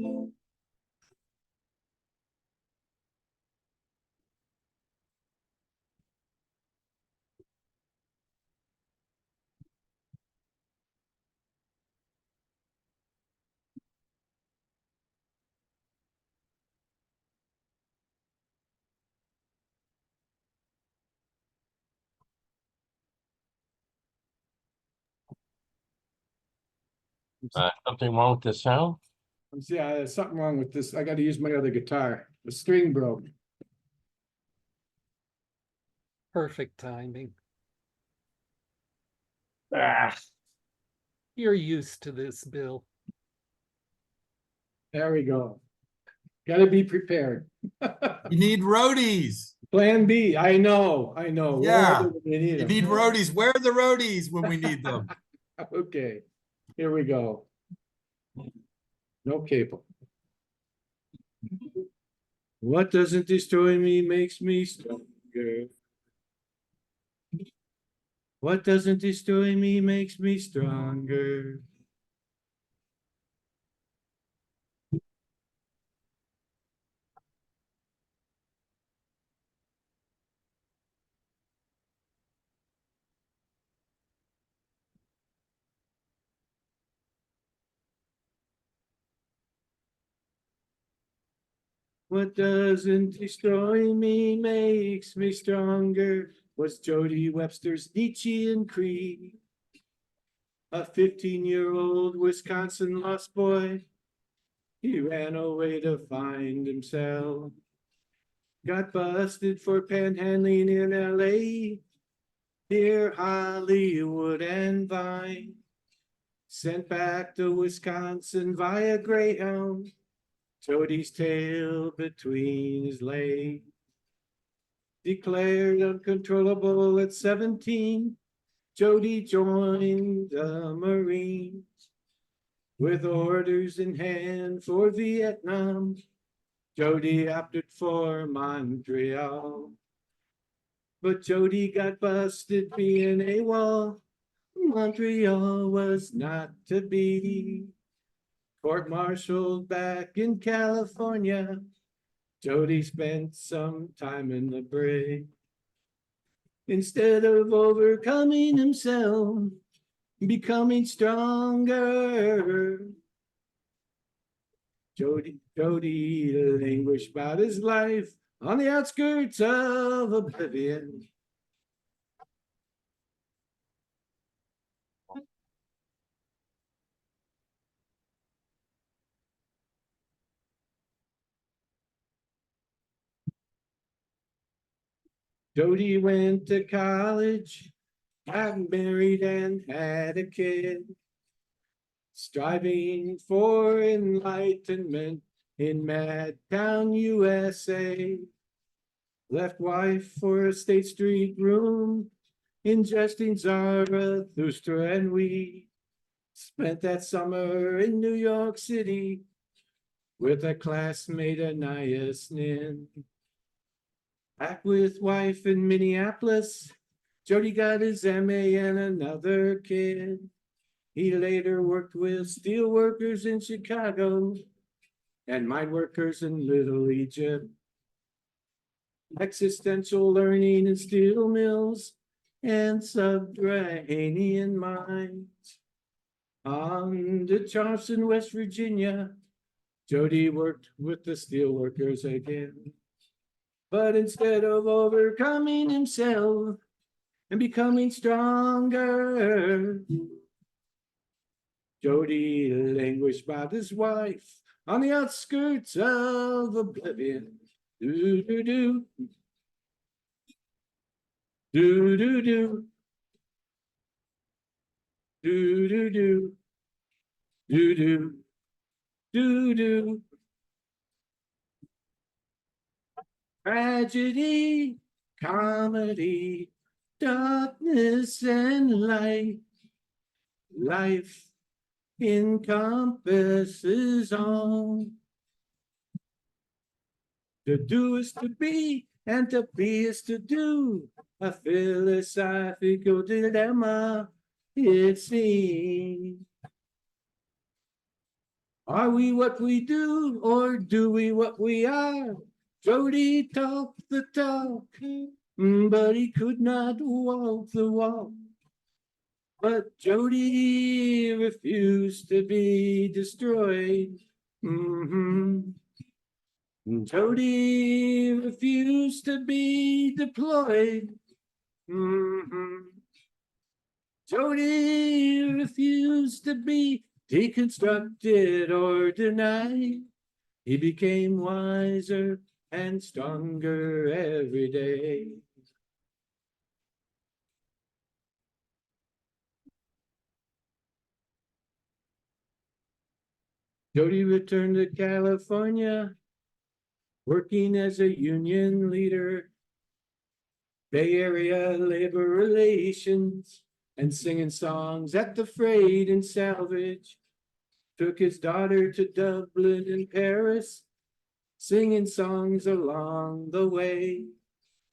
Something wrong with the sound? Yeah, there's something wrong with this. I got to use my other guitar. The string broke. Perfect timing. Ah, You're used to this, Bill. there we go. Got to be prepared. You need roadies. Plan B. I know. Where Yeah. are they when you need You them? need roadies. Where are the roadies when we need them? Okay, here we go. No cable. What doesn't destroy me makes me stronger. What doesn't destroy me makes me stronger. What doesn't destroy me makes me stronger, was Jody Webster's Nietzschean creed. A 15-year-old Wisconsin lost boy, he ran away to find himself. Got busted for panhandling in LA, near Hollywood and Vine. Sent back to Wisconsin via Greyhound, Jody's tail between his legs. Declared uncontrollable at 17, Jody joined the Marines. With orders in hand for Vietnam, Jody opted for Montreal. But Jody got busted being AWOL. Montreal was not to be. Court-martialed back in California, Jody spent some time in the brig. Instead of overcoming himself, becoming stronger, Jody languished about his life on the outskirts of oblivion. Jody went to college, got married and had a kid, striving for enlightenment in Madtown, USA. Left wife for a State Street room, ingesting Zarathustra and weed. Spent that summer in New York City with a classmate, Anais Nin. Back with wife in Minneapolis, Jody got his MA and another kid. He later worked with steel workers in Chicago and mine workers in Little Egypt. Existential learning in steel mills and subterranean mines. On to Charleston, West Virginia, Jody worked with the steel workers again. But instead of overcoming himself and becoming stronger, Jody languished about his wife on the outskirts of oblivion. Do do do. Do do do. Do do do. Do do. Do do. Tragedy, comedy, darkness and light. Life encompasses all. To do is to be, and to be is to do. A philosophical dilemma, it seems. Are we what we do, or do we what we are? Jody talked the talk, but he could not walk the walk. But Jody refused to be destroyed. Jody refused to be deployed. Jody refused to be deconstructed or denied. He became wiser and stronger every day. Jody returned to California, working as a union leader, Bay Area labor relations, and singing songs at the freight and salvage. Took his daughter to Dublin and Paris, singing songs along the way.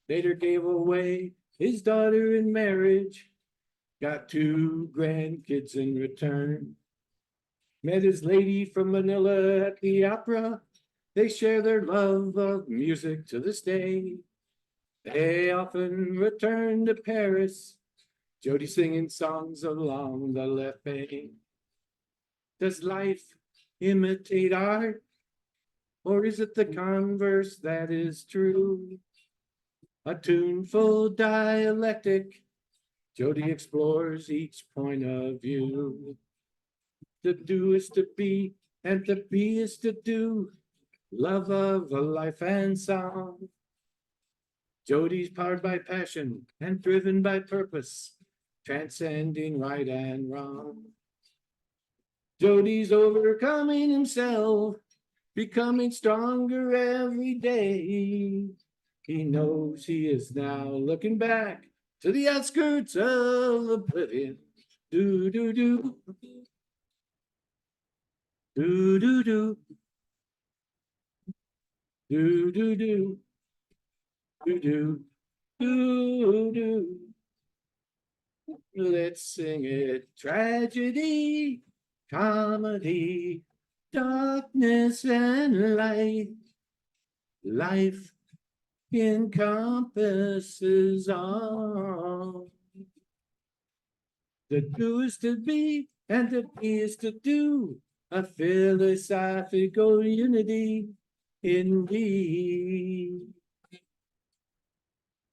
Later gave away his daughter in marriage, got 2 grandkids in return. Met his lady from Manila at the opera. They share their love of music to this day. They often return to Paris, Jody singing songs along the left bank. Does life imitate art, or is it the converse that is true? A tuneful dialectic, Jody explores each point of view. The do is to be, and the be is to do. Love of a life and song. Jody's powered by passion and driven by purpose, transcending right and wrong. Jody's overcoming himself, becoming stronger every day. He knows he is now looking back to the outskirts of oblivion. Do do do. Do do do. Do do do. Do do. Do do. Let's sing it. Tragedy, comedy, darkness and light. Life encompasses all. The do is to be and the be is to do. A philosophical unity indeed.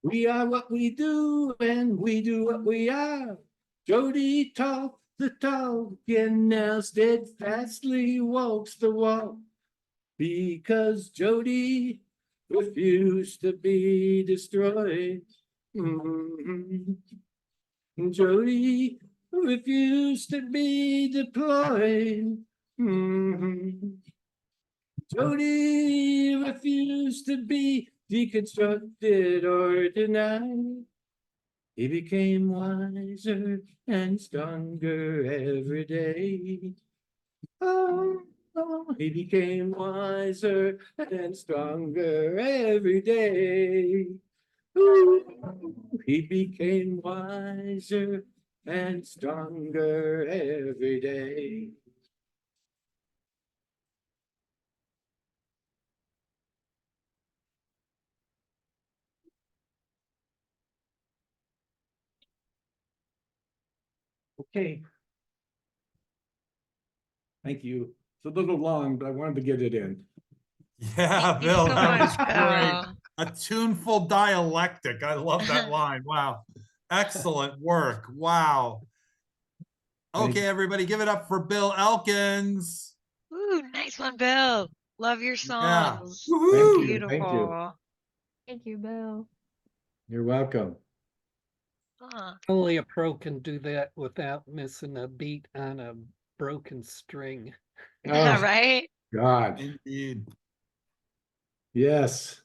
We are what we do and we do what we are. Jody talked the talk and now steadfastly walks the walk. Because Jody refused to be destroyed. Jody refused to be deployed. Jody refused to be deconstructed or denied. He became wiser and stronger every day. Oh, he became wiser and stronger every day. Ooh, he became wiser and stronger every day. Okay. Thank you. It's a little long, but I wanted to get it in. Yeah, Thank you Bill, so that was much, great. Bill. A tuneful dialectic. I love that line. Wow. Excellent work. Wow. Thank Okay, you. everybody, give it up for Bill Elkins. Ooh, nice one, Bill. Love your Yeah. songs. Thank Woohoo! you. Thank you. Beautiful. Thank you, Bill. You're welcome. Huh. Only a pro can do that without missing a beat on a broken string. Yeah, Oh, right? God. Indeed. Yes.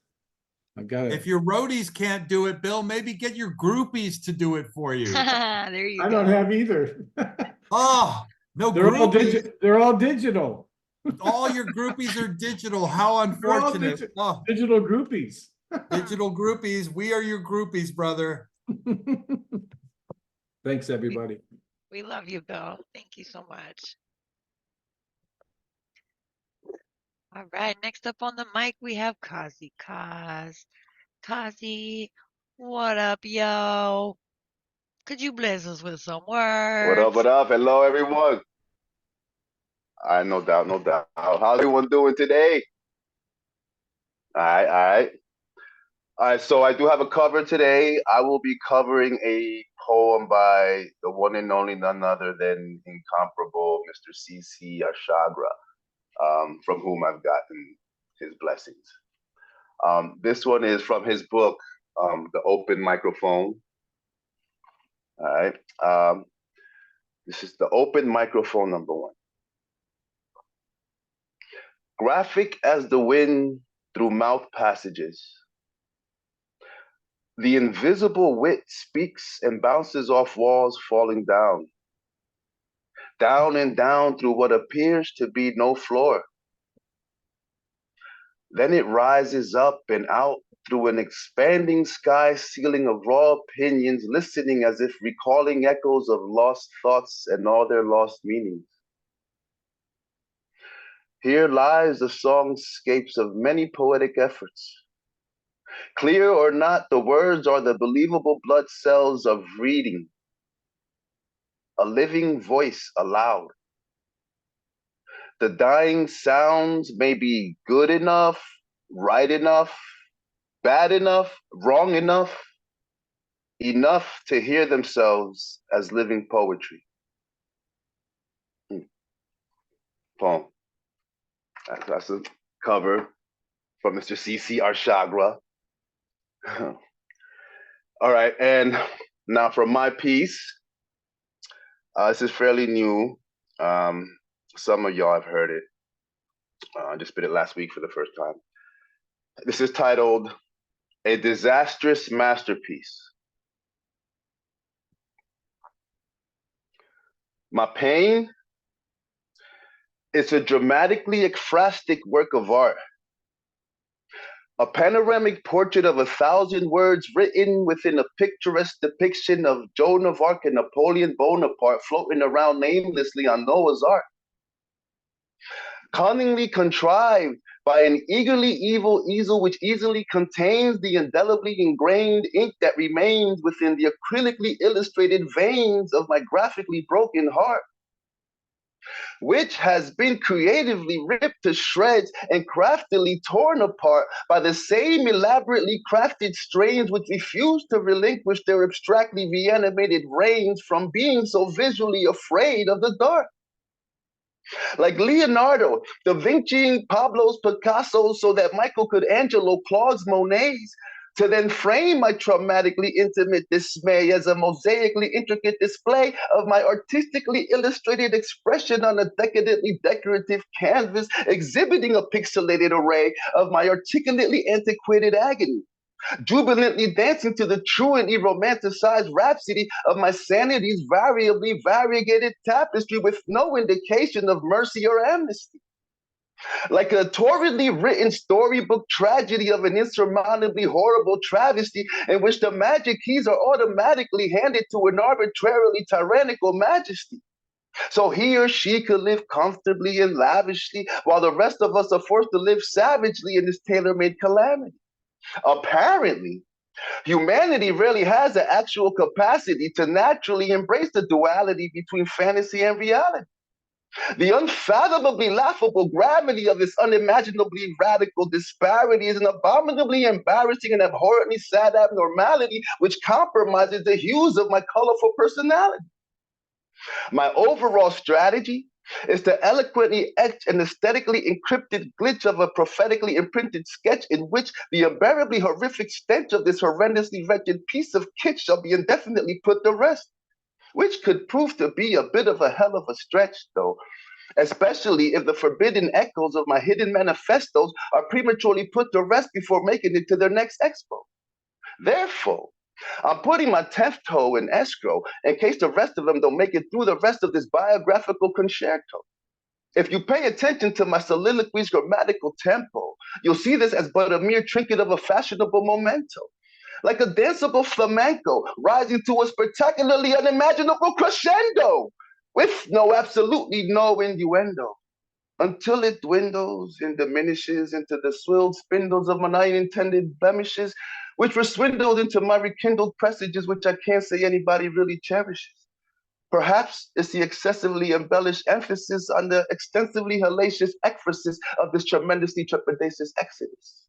I got it. If your roadies can't do it, Bill, maybe get your groupies to do it for you. There you I go. don't have either. Oh, no They're all groupies. they're all digital. All your groupies are digital. How They're all unfortunate. Oh, digital groupies. digital groupies. We are your groupies, brother. Thanks, everybody. We love you, Bill. Thank you so much. All right, next up on the mic, we have Cozzy Coz. Cozzy, what up, yo? Could you bless us with some What up? words? What up? Hello, everyone. All right, no doubt, no doubt. How's everyone doing today? All right, all right. All right, so I do have a cover today. I will be covering a poem by the one and only none other than incomparable Mr. C.C. Arshagra, from whom I've gotten his blessings. This one is from his book, The Open Microphone. All right. This is The Open Microphone #1. Graphic as the wind through mouth passages, the invisible wit speaks and bounces off walls falling down and down through what appears to be no floor. Then it rises up and out through an expanding sky ceiling of raw opinions, listening as if recalling echoes of lost thoughts and all their lost meanings. Here lies the songscapes of many poetic efforts. Clear or not, the words are the believable blood cells of reading, a living voice aloud. the dying sounds may be good enough, right enough, bad enough, wrong enough to hear themselves as living poetry. Poem. That's a cover from Mr. C.C. Arshagra. All right, and now for my piece, this is fairly new. Some of y'all have heard it. I just spit it last week for the first time. This is titled A Disastrous Masterpiece. My pain is a dramatically ekphrastic work of art. A panoramic portrait of 1,000 words written within a picturesque depiction of Joan of Arc and Napoleon Bonaparte floating around namelessly on Noah's Ark. Cunningly contrived by an eagerly evil easel which easily contains the indelibly ingrained ink that remains within the acrylically illustrated veins of my graphically broken heart, which has been creatively ripped to shreds and craftily torn apart by the same elaborately crafted strains which refuse to relinquish their abstractly reanimated reins from being so visually afraid of the dark. Like Leonardo, Da Vinci, Pablo's, Picasso's, so that Michelangelo, Claude's, Monet's, to then frame my traumatically intimate dismay as a mosaically intricate display of my artistically illustrated expression on a decadently decorative canvas, exhibiting a pixelated array of my articulately antiquated agony, jubilantly dancing to the truantly romanticized rhapsody of my sanity's variably variegated tapestry with no indication of mercy or amnesty. Like a torridly written storybook tragedy of an insurmountably horrible travesty in which the magic keys are automatically handed to an arbitrarily tyrannical majesty, so he or she could live comfortably and lavishly while the rest of us are forced to live savagely in this tailor-made calamity. Apparently, humanity rarely has the actual capacity to naturally embrace the duality between fantasy and reality. The unfathomably laughable gravity of this unimaginably radical disparity is an abominably embarrassing and abhorrently sad abnormality which compromises the hues of my colorful personality. My overall strategy is to eloquently etch an aesthetically encrypted glitch of a prophetically imprinted sketch in which the unbearably horrific stench of this horrendously wretched piece of kitsch shall be indefinitely put to rest, which could prove to be a bit of a hell of a stretch, though, especially if the forbidden echoes of my hidden manifestos are prematurely put to rest before making it to their next expo. Therefore, I'm putting my 10th toe in escrow in case the rest of them don't make it through the rest of this biographical concerto. If you pay attention to my soliloquy's grammatical tempo, you'll see this as but a mere trinket of a fashionable memento, like a danceable flamenco rising to a spectacularly unimaginable crescendo, with absolutely no innuendo, until it dwindles and diminishes into the swilled spindles of my unintended blemishes, which were swindled into my rekindled presages, which I can't say anybody really cherishes. Perhaps it's the excessively embellished emphasis on the extensively hellacious ekphrasis of this tremendously trepidatious exodus.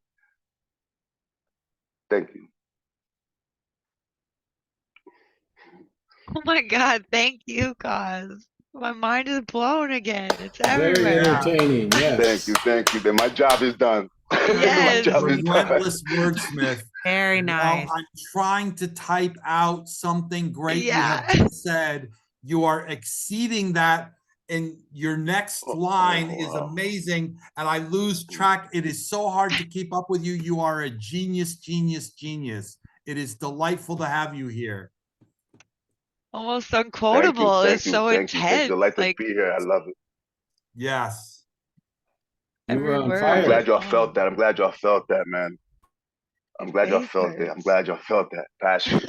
Thank you. Oh my God, thank you, Cos. My mind is blown again. It's Very everywhere. entertaining, yes. Thank you. Then my job is done. Yes. My job is done. Relentless wordsmith. Very nice. While I'm trying to type out something great you have Yeah. just said, you are exceeding that, and your next line is wow. amazing, and I lose track. It is so hard to keep up with you. You are a genius. It is delightful to have you here. Almost unquotable. It's so Thank you. intense. Delight to Like be here. I love it. Yes. You were every on word. fire. I'm glad y'all felt that. I'm glad y'all felt that, man. I'm glad y'all Face felt it. I'm hurts. glad y'all felt that passion.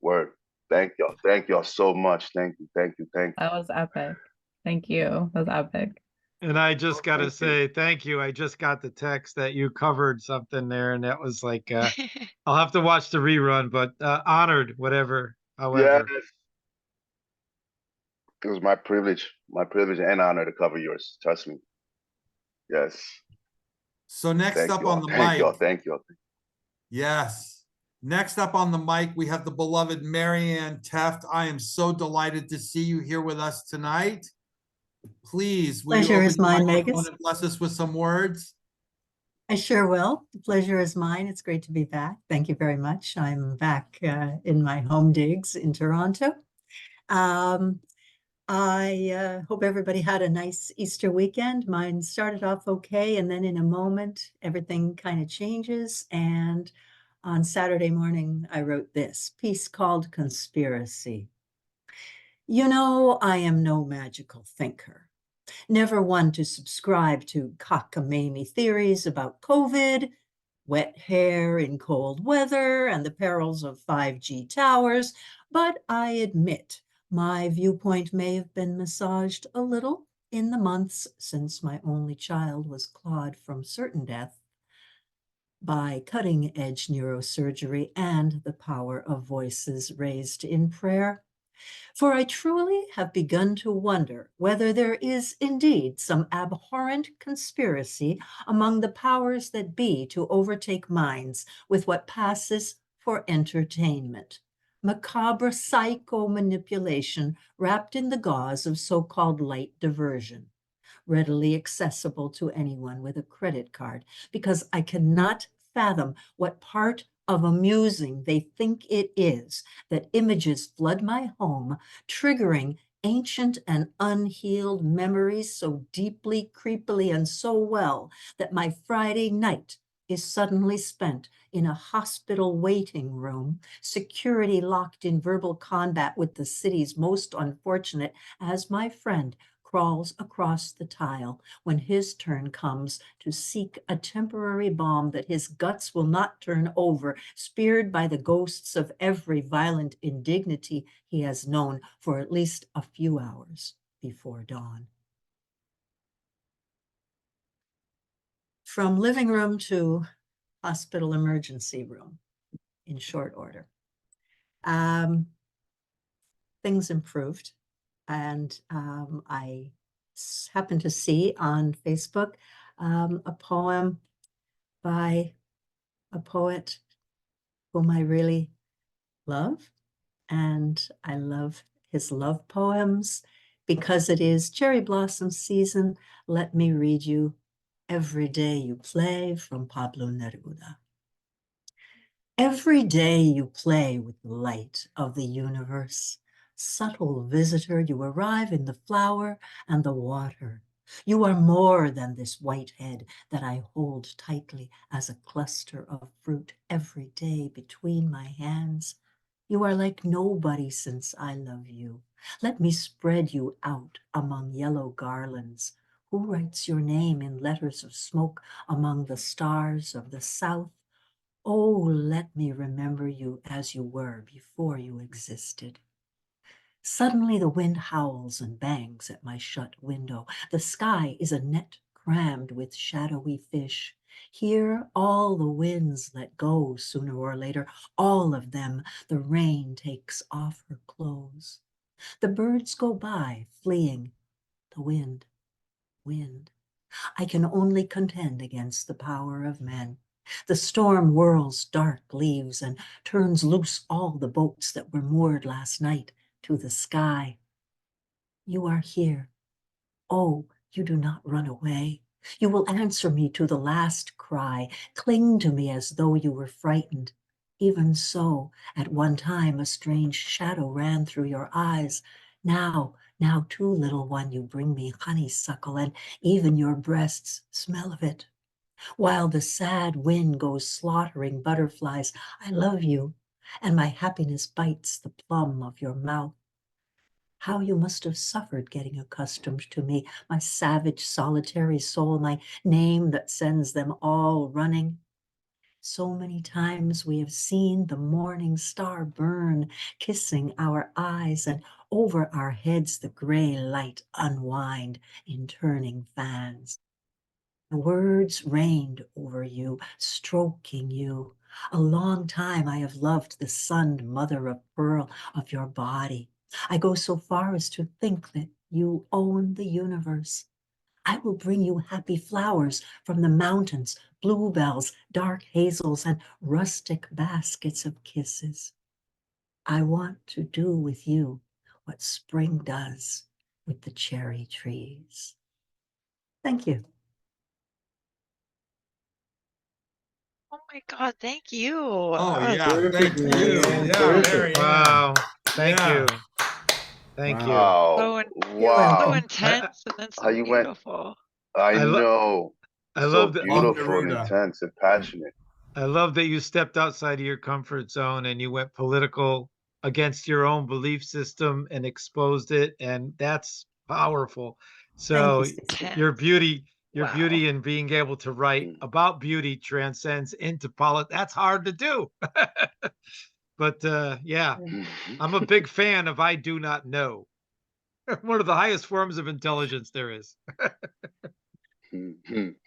Word. Thank y'all. Thank y'all so much. Thank you. That was epic. Thank you. That was epic. And I just got to Thank you. say thank you. I just got the text that you covered something there, and that was like, I'll have to watch the rerun, but honored, whatever, Yes. however. It was my privilege. My privilege and honor to cover yours. Trust me. Yes. So next Thank up you on all. the Thank you all. mic, Thank you all. yes. Next up on the mic, we have the beloved Marianne Tefft. I am so delighted to see you here with us tonight. Please, will you Pleasure open is your mine, microphone Magus. and bless us with some words? I sure will. The pleasure is mine. It's great to be back. Thank you very much. I'm back in my home digs in Toronto. I hope everybody had a nice Easter weekend. Mine started off okay, and then in a moment, everything kind of changes. And on Saturday morning, I wrote this piece called Conspiracy. You know, I am no magical thinker. Never one to subscribe to cockamamie theories about COVID, wet hair in cold weather, and the perils of 5G towers, but I admit my viewpoint may have been massaged a little in the months since my only child was clawed from certain death by cutting-edge neurosurgery and the power of voices raised in prayer. For I truly have begun to wonder whether there is indeed some abhorrent conspiracy among the powers that be to overtake minds with what passes for entertainment. Macabre psycho manipulation wrapped in the gauze of so-called light diversion, readily accessible to anyone with a credit card, because I cannot fathom what part of amusing they think it is that images flood my home, triggering ancient and unhealed memories so deeply, creepily, and so well that my Friday night is suddenly spent in a hospital waiting room, security locked in verbal combat with the city's most unfortunate, as my friend crawls across the tile when his turn comes to seek a temporary balm that his guts will not turn over, speared by the ghosts of every violent indignity he has known for at least a few hours before dawn. From living room to hospital emergency room in short order. Things improved, and I happened to see on Facebook a poem by a poet whom I really love, and I love his love poems because it is cherry blossom season. Let me read you Every Day You Play from Pablo Neruda. Every day you play with the light of the universe. Subtle visitor, you arrive in the flower and the water. You are more than this white head that I hold tightly as a cluster of fruit every day between my hands. You are like nobody since I love you. Let me spread you out among yellow garlands. Who writes your name in letters of smoke among the stars of the south? Oh, let me remember you as you were before you existed. Suddenly the wind howls and bangs at my shut window. The sky is a net crammed with shadowy fish. Here all the winds let go sooner or later, all of them. The rain takes off her clothes. The birds go by, fleeing. The wind, wind. I can only contend against the power of men. The storm whirls dark leaves and turns loose all the boats that were moored last night to the sky. You are here. Oh, you do not run away. You will answer me to the last cry. Cling to me as though you were frightened. Even so, at one time a strange shadow ran through your eyes. Now, too, little one, you bring me honeysuckle, and even your breasts smell of it. While the sad wind goes slaughtering butterflies, I love you, and my happiness bites the plum of your mouth. How you must have suffered getting accustomed to me, my savage, solitary soul, my name that sends them all running. So many times we have seen the morning star burn, kissing our eyes, and over our heads the gray light unwind in turning fans. The words rained over you, stroking you. A long time I have loved the sunned mother of pearl of your body. I go so far as to think that You own the universe. I will bring you happy flowers from the mountains, bluebells, dark hazels, and rustic baskets of kisses. I want to do with you what spring does with the cherry trees. Thank you. Oh my God, thank you. Oh, yeah, Perfect, thank you. Marianne, Yeah, perfect. Marianne. Wow. Thank Yeah. you. Thank you. Wow. So Wow. intense and then How so you went? beautiful. I I love know. I So love that Love beautiful and Neruda. intense and passionate. I love that you stepped outside of your comfort zone and you went political against your own belief system and exposed it, and that's powerful. So Thank you, Stacey. your beauty, your Wow. beauty and being able to write about beauty transcends into politics. That's hard to do. But yeah, I'm a big fan of I do not know. One of the highest forms of intelligence there is. Thank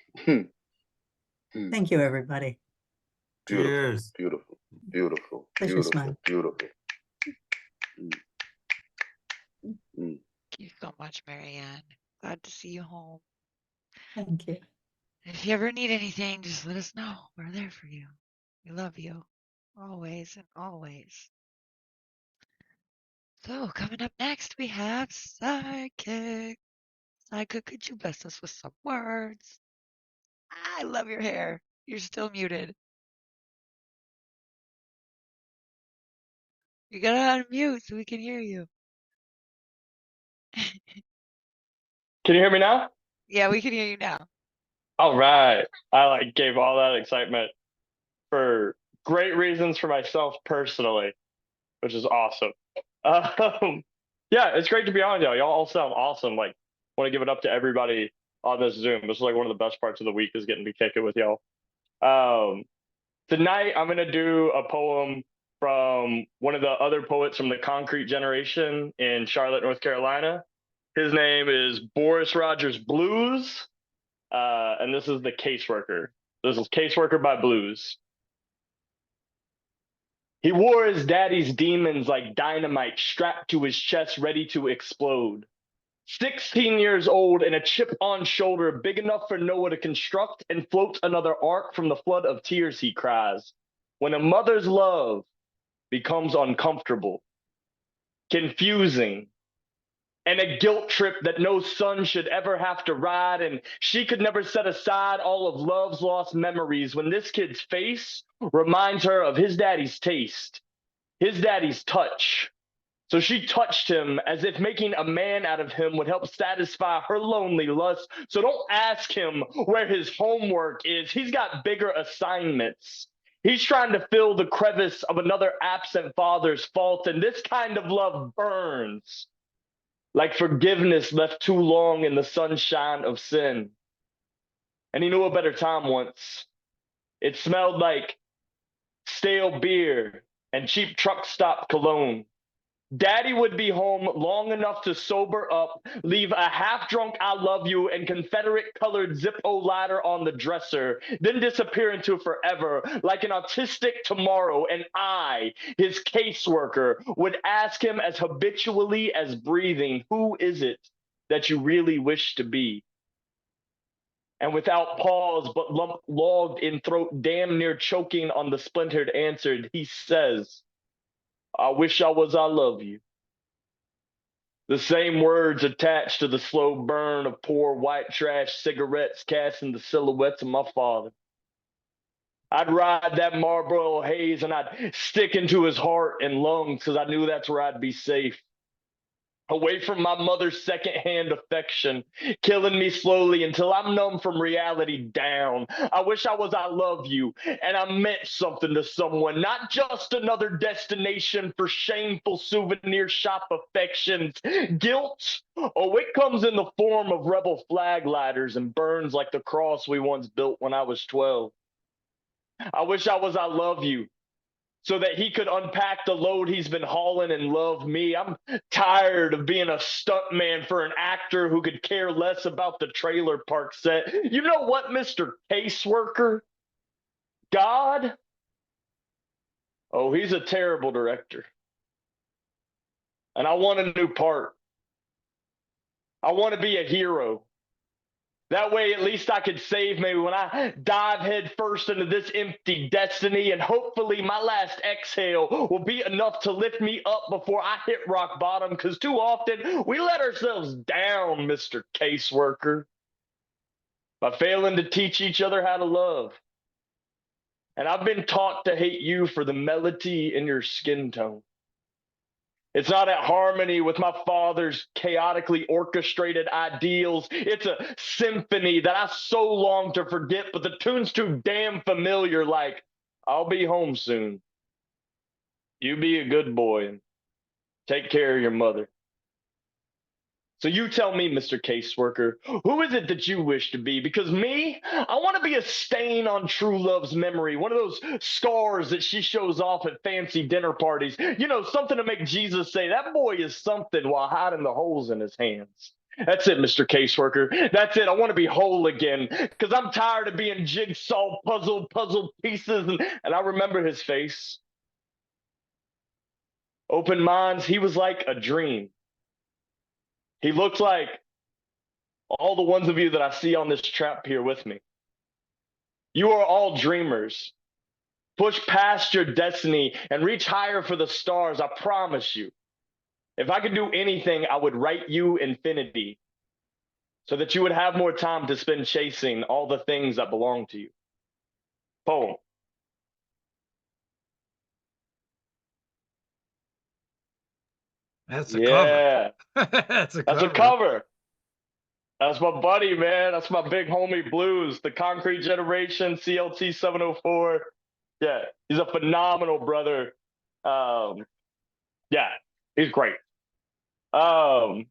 you, everybody. Beautiful, Cheers. beautiful, beautiful, Pleasure's beautiful, mine. beautiful. Mm. Thank you so much, Marianne. Glad to see you home. Thank you. If you ever need anything, just let us know. We're there for you. We love you. Always and always. So, coming up next, we have Sidekick. Sidekick, could you bless us with some words? I love your hair. You're still muted. You gotta unmute so we can hear you. Can you hear me now? Yeah, we can hear you now. All right. I like gave all that excitement for great reasons for myself personally, which is awesome. Yeah, it's great to be on, y'all. Y'all all sound awesome. Like, want to give it up to everybody on this Zoom. This is like one of the best parts of the week is getting to kick it with y'all. Tonight I'm gonna do a poem from one of the other poets from the Concrete Generation in Charlotte, North Carolina. His name is Boris Rogers Blues. And this is the Caseworker. This is Caseworker by Blues. He wore his daddy's demons like dynamite strapped to his chest, ready to explode. 16 years old and a chip on shoulder big enough for Noah to construct and float another ark from the flood of tears he cries. When a mother's love becomes uncomfortable, confusing, and a guilt trip that no son should ever have to ride, and she could never set aside all of love's lost memories when this kid's face reminds her of his daddy's taste, his daddy's touch. So she touched him as if making a man out of him would help satisfy her lonely lust. So don't ask him where his homework is. He's got bigger assignments. He's trying to fill the crevice of another absent father's fault, and this kind of love burns like forgiveness left too long in the sunshine of sin. And he knew a better time once. It smelled like stale beer and cheap truck stop cologne. Daddy would be home long enough to sober up, leave a half-drunk I love you and Confederate-colored Zippo lighter on the dresser, then disappear into forever like an autistic tomorrow, and I, his caseworker, would ask him as habitually as breathing, who is it that you really wish to be? And without pause, but lump logged in throat, damn near choking on the splintered answer, he says, I wish I was I love you. The same words attached to the slow burn of poor white trash cigarettes casting the silhouettes of my father. I'd ride that Marlboro haze and I'd stick into his heart and lungs because I knew that's where I'd be safe. Away from my mother's secondhand affection, killing me slowly until I'm numb from reality down. I wish I was I love you, and I meant something to someone, not just another destination for shameful souvenir shop affections. Guilt, oh, it comes in the form of rebel flag lighters and burns like the cross we once built when I was 12. I wish I was I love you, so that he could unpack the load he's been hauling and love me. I'm tired of being a stuntman for an actor who could care less about the trailer park set. You know what, Mr. Caseworker? God? Oh, he's a terrible director. And I want a new part. I want to be a hero. That way, at least I could save me when I dive head first into this empty destiny, and hopefully my last exhale will be enough to lift me up before I hit rock bottom, because too often we let ourselves down, Mr. Caseworker, by failing to teach each other how to love. And I've been taught to hate you for the melody in your skin tone. It's not at harmony with my father's chaotically orchestrated ideals. It's a symphony that I so long to forget, but the tune's too damn familiar, like, I'll be home soon. You be a good boy and take care of your mother. So you tell me, Mr. Caseworker, who is it that you wish to be? Because me, I want to be a stain on true love's memory, one of those scars that she shows off at fancy dinner parties. You know, something to make Jesus say, that boy is something, while hiding the holes in his hands. That's it, Mr. Caseworker. That's it. I want to be whole again, because I'm tired of being jigsaw puzzle pieces. And I remember his face. Open minds, he was like a dream. He looked like all the ones of you that I see on this trap here with me. You are all dreamers. Push past your destiny and reach higher for the stars, I promise you. If I could do anything, I would write you infinity so that you would have more time to spend chasing all the things that belong to you. Poem. That's a cover. That's a cover. That's my buddy, man. That's my big homie Blues, the Concrete Generation, CLT 704. Yeah, he's a phenomenal brother. Yeah, he's great. All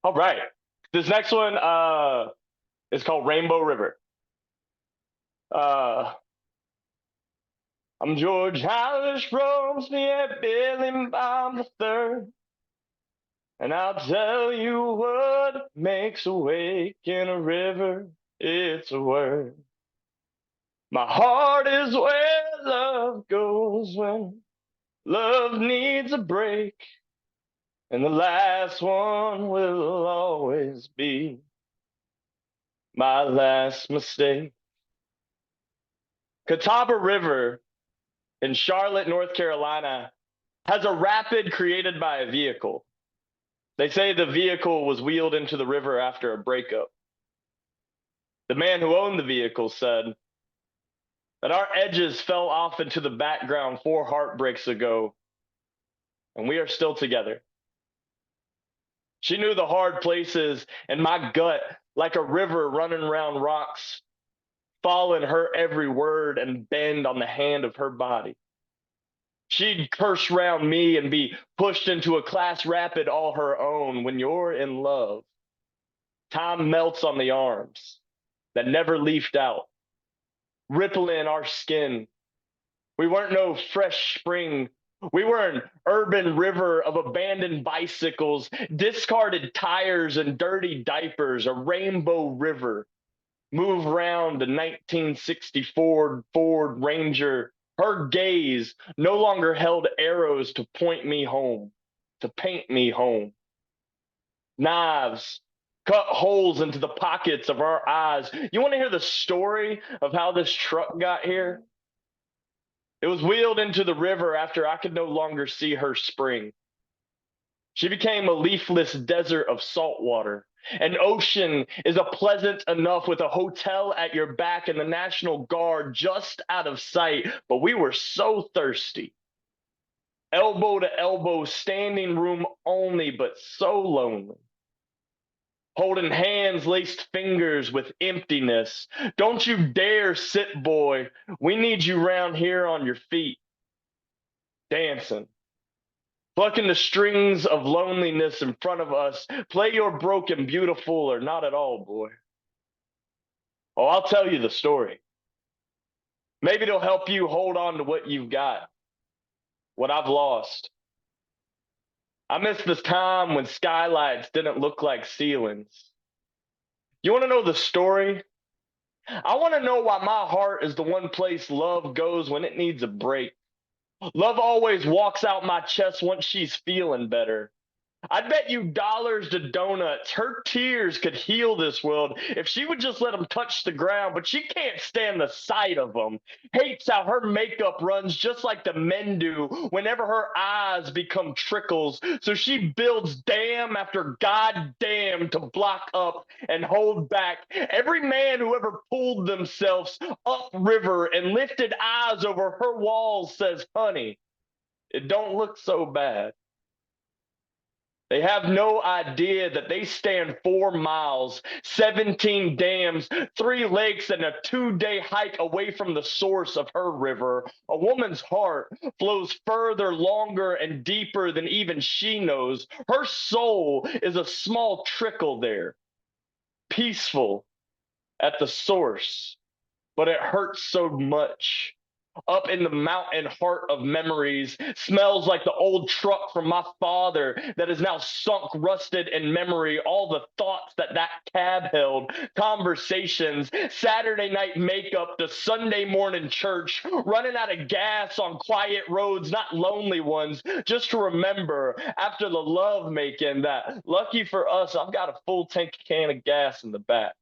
right. This next one is called Rainbow River. I'm George Hallish, Robespierre, Billy Bob the Third. And I'll tell you what makes a wake in a river, it's a word. My heart is where love goes when love needs a break. And the last one will always be my last mistake. Catawba River in Charlotte, North Carolina, has a rapid created by a vehicle. They say the vehicle was wheeled into the river after a breakup. The man who owned the vehicle said that our edges fell off into the background 4 heartbreaks ago, and we are still together. She knew the hard places in my gut like a river running around rocks, following her every word and bend on the hand of her body. She'd curse round me and be pushed into a class rapid all her own. When you're in love, time melts on the arms that never leafed out, rippling our skin. We weren't no fresh spring. We were an urban river of abandoned bicycles, discarded tires, and dirty diapers, a rainbow river. Move round a 1964 Ford Ranger. Her gaze no longer held arrows to point me home, to paint me home. Knives cut holes into the pockets of our eyes. You want to hear the story of how this truck got here? It was wheeled into the river after I could no longer see her spring. She became a leafless desert of salt water. An ocean is a pleasant enough with a hotel at your back and the National Guard just out of sight, but we were so thirsty. Elbow to elbow, standing room only, but so lonely. Holding hands, laced fingers with emptiness. Don't you dare sit, boy. We need you round here on your feet. Dancing. Plucking the strings of loneliness in front of us. Play your broken beautiful or not at all, boy. Oh, I'll tell you the story. Maybe it'll help you hold on to what you've got, what I've lost. I miss this time when skylights didn't look like ceilings. You want to know the story? I want to know why my heart is the one place love goes when it needs a break. Love always walks out my chest once she's feeling better. I'd bet you dollars to donuts her tears could heal this world if she would just let them touch the ground, but she can't stand the sight of them. Hates how her makeup runs just like the men do whenever her eyes become trickles. So she builds dam after goddamn to block up and hold back every man who ever pulled themselves upriver and lifted eyes over her walls says, honey, it don't look so bad. They have no idea that they stand 4 miles, 17 dams, 3 lakes, and a 2-day hike away from the source of her river. A woman's heart flows further, longer, and deeper than even she knows. Her soul is a small trickle there, peaceful at the source, but it hurts so much. Up in the mountain heart of memories, smells like the old truck from my father that is now sunk, rusted in memory. All the thoughts that cab held, conversations, Saturday night makeup, the Sunday morning church, running out of gas on quiet roads, not lonely ones, just to remember after the love making that, lucky for us, I've got a full tank can of gas in the back.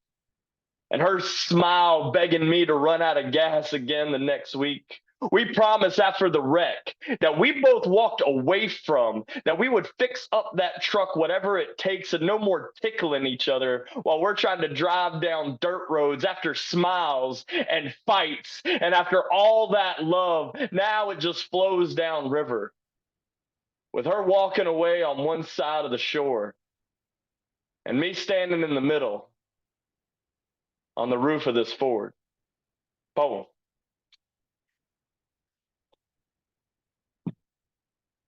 And her smile begging me to run out of gas again the next week. We promised after the wreck that we both walked away from, that we would fix up that truck, whatever it takes, and no more tickling each other while we're trying to drive down dirt roads after smiles and fights. And after all that love, now it just flows down river. With her walking away on one side of the shore and me standing in the middle on the roof of this Ford. Poem.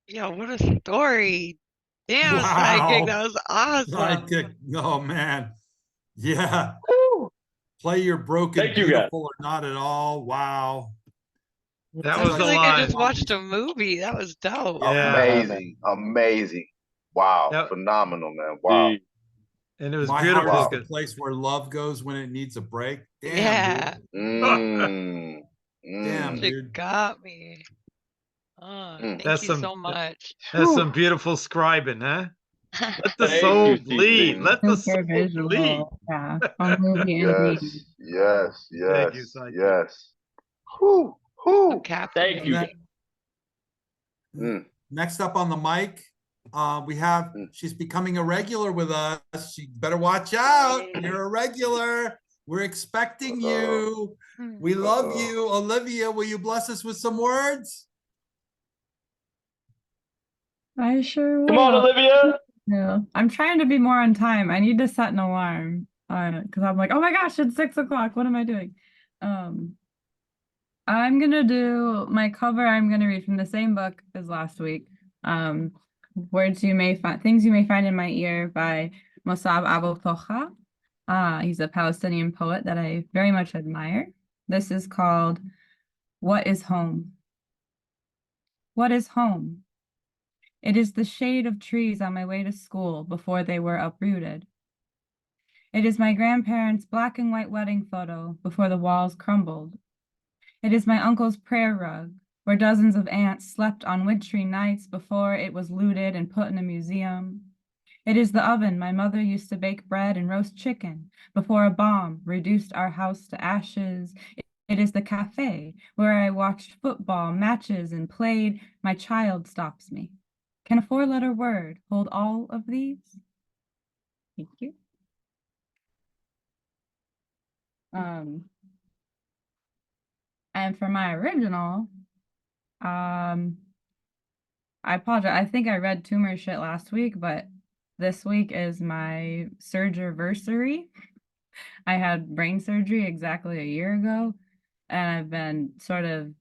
Yo, what a story. Damn, Sidekick, that was awesome. Sidekick, oh man. Yeah. Woo. Play your broken Thank you, beautiful or not at all. Wow. That Sounds was a like line. I just watched a movie. That was dope. Yeah. Amazing. Amazing. Wow. Yep. Phenomenal, man. Wow. And it was My beautiful. heart is Wow. the place where love goes when it needs a break. Damn, Yeah. dude. Mm. Damn, Mm. She dude. got me. Oh, thank That's you some- so much. That's some beautiful scribing, huh? Let the Thank soul you, bleed. CC. Let the soul Super bleed. visual. Yeah. A movie indeed. Yes. Yes. Thank you, Yes. Sidekick. Yes. Whew. Whew. Thank you. Mm. Next up on the mic, we have, she's becoming a regular with us. She better watch out. You're a regular. We're expecting you. We love you. Olivia, will you bless us with some words? I sure will. Come on, Olivia. Yeah. I'm trying to be more on time. I need to set an alarm because I'm like, oh my gosh, it's 6 o'clock. What am I doing? I'm gonna do my cover. I'm gonna read from the same book as last week. Things you may find in my ear by Mosab Abu Tocha. He's a Palestinian poet that I very much admire. This is called What is Home? What is home? It is the shade of trees on my way to school before they were uprooted. It is my grandparents' black and white wedding photo before the walls crumbled. It is my uncle's prayer rug, where dozens of ants slept on wintry nights before it was looted and put in a museum. It is the oven my mother used to bake bread and roast chicken before a bomb reduced our house to ashes. It is the cafe where I watched football matches and played My Child Stops Me. Can a 4-letter word hold all of these? Thank you. And for my original, I apologize. I think I read tumor shit last week, but this week is my surgery. I had brain surgery exactly a year ago, and I've been sort of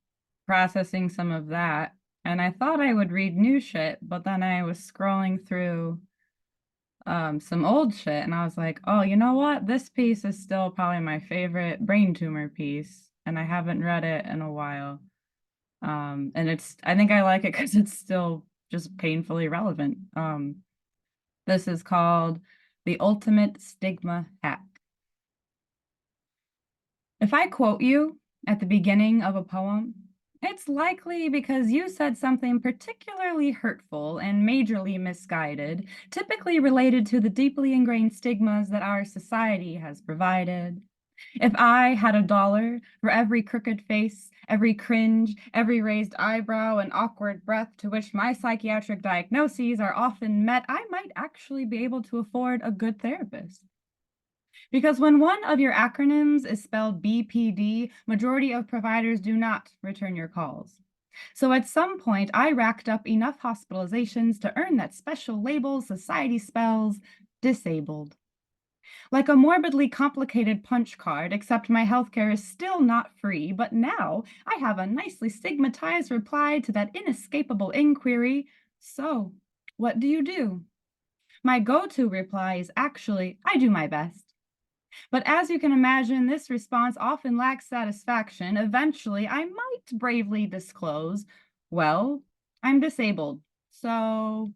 processing some of that. And I thought I would read new shit, but then I was scrolling through some old shit, and I was like, oh, you know what? This piece is still probably my favorite brain tumor piece, and I haven't read it in a while. And I think I like it because it's still just painfully relevant. This is called The Ultimate Stigma Hack. If I quote you at the beginning of a poem, It's likely because you said something particularly hurtful and majorly misguided, typically related to the deeply ingrained stigmas that our society has provided. If I had $1 for every crooked face, every cringe, every raised eyebrow, and awkward breath to which my psychiatric diagnoses are often met, I might actually be able to afford a good therapist. Because when one of your acronyms is spelled BPD, majority of providers do not return your calls. So at some point, I racked up enough hospitalizations to earn that special label society spells disabled. Like a morbidly complicated punch card, except my healthcare is still not free, but now I have a nicely stigmatized reply to that inescapable inquiry. So, what do you do? My go-to reply is actually, I do my best. But as you can imagine, this response often lacks satisfaction. Eventually, I might bravely disclose, well, I'm disabled. So,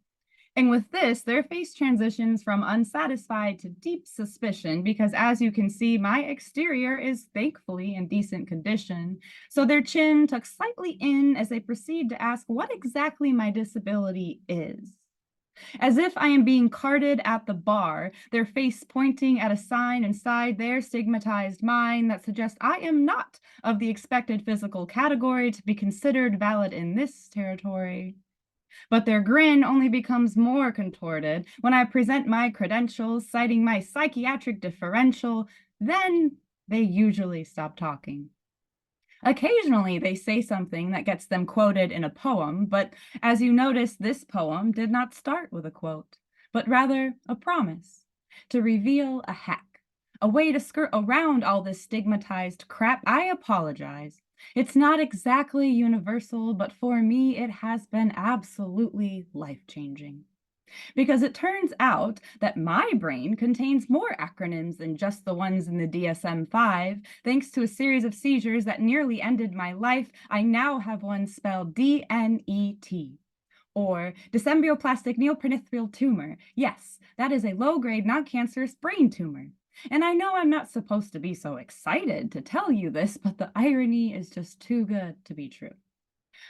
and with this, their face transitions from unsatisfied to deep suspicion because, as you can see, my exterior is thankfully in decent condition. So their chin tucks slightly in as they proceed to ask what exactly my disability is. As if I am being carded at the bar, their face pointing at a sign inside their stigmatized mind that suggests I am not of the expected physical category to be considered valid in this territory. But their grin only becomes more contorted when I present my credentials, citing my psychiatric differential. Then they usually stop talking. Occasionally, they say something that gets them quoted in a poem, but as you notice, this poem did not start with a quote, but rather a promise to reveal a hack, a way to skirt around all this stigmatized crap. I apologize. It's not exactly universal, but for me, it has been absolutely life-changing. Because it turns out that my brain contains more acronyms than just the ones in the DSM-5. Thanks to a series of seizures that nearly ended my life, I now have one spelled DNET, or Decembroplastic Neoprenithrial Tumor. Yes, that is a low-grade non-cancerous brain tumor. And I know I'm not supposed to be so excited to tell you this, but the irony is just too good to be true.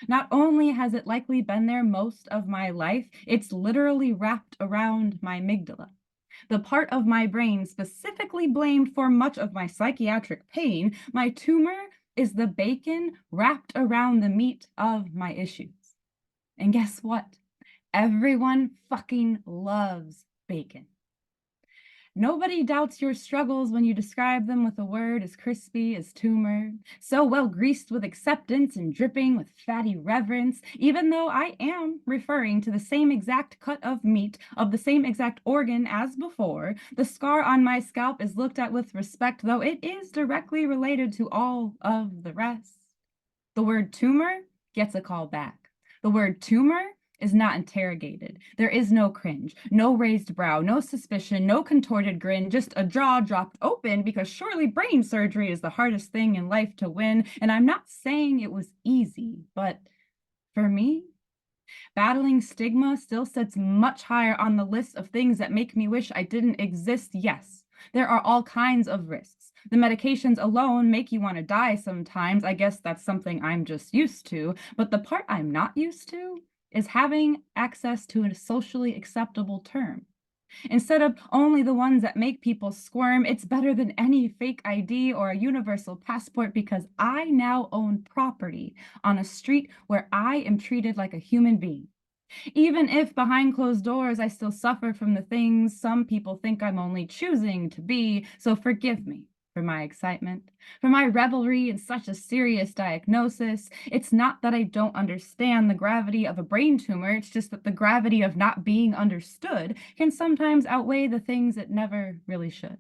Not only has it likely been there most of my life, it's literally wrapped around my amygdala. The part of my brain specifically blamed for much of my psychiatric pain, my tumor is the bacon wrapped around the meat of my issues. And guess what? Everyone fucking loves bacon. Nobody doubts your struggles when you describe them with a word as crispy as tumor, so well greased with acceptance and dripping with fatty reverence, even though I am referring to the same exact cut of meat of the same exact organ as before. The scar on my scalp is looked at with respect, though it is directly related to all of the rest. The word tumor gets a call back. The word tumor is not interrogated. There is no cringe, no raised brow, no suspicion, no contorted grin, just a jaw dropped open because surely brain surgery is the hardest thing in life to win. And I'm not saying it was easy, but for me, battling stigma still sits much higher on the list of things that make me wish I didn't exist. Yes, there are all kinds of risks. The medications alone make you want to die sometimes. I guess that's something I'm just used to. But the part I'm not used to is having access to a socially acceptable term. Instead of only the ones that make people squirm, it's better than any fake ID or a universal passport because I now own property on a street where I am treated like a human being. Even if behind closed doors I still suffer from the things some people think I'm only choosing to be, so forgive me for my excitement, for my revelry in such a serious diagnosis. It's not that I don't understand the gravity of a brain tumor, it's just that the gravity of not being understood can sometimes outweigh the things it never really should.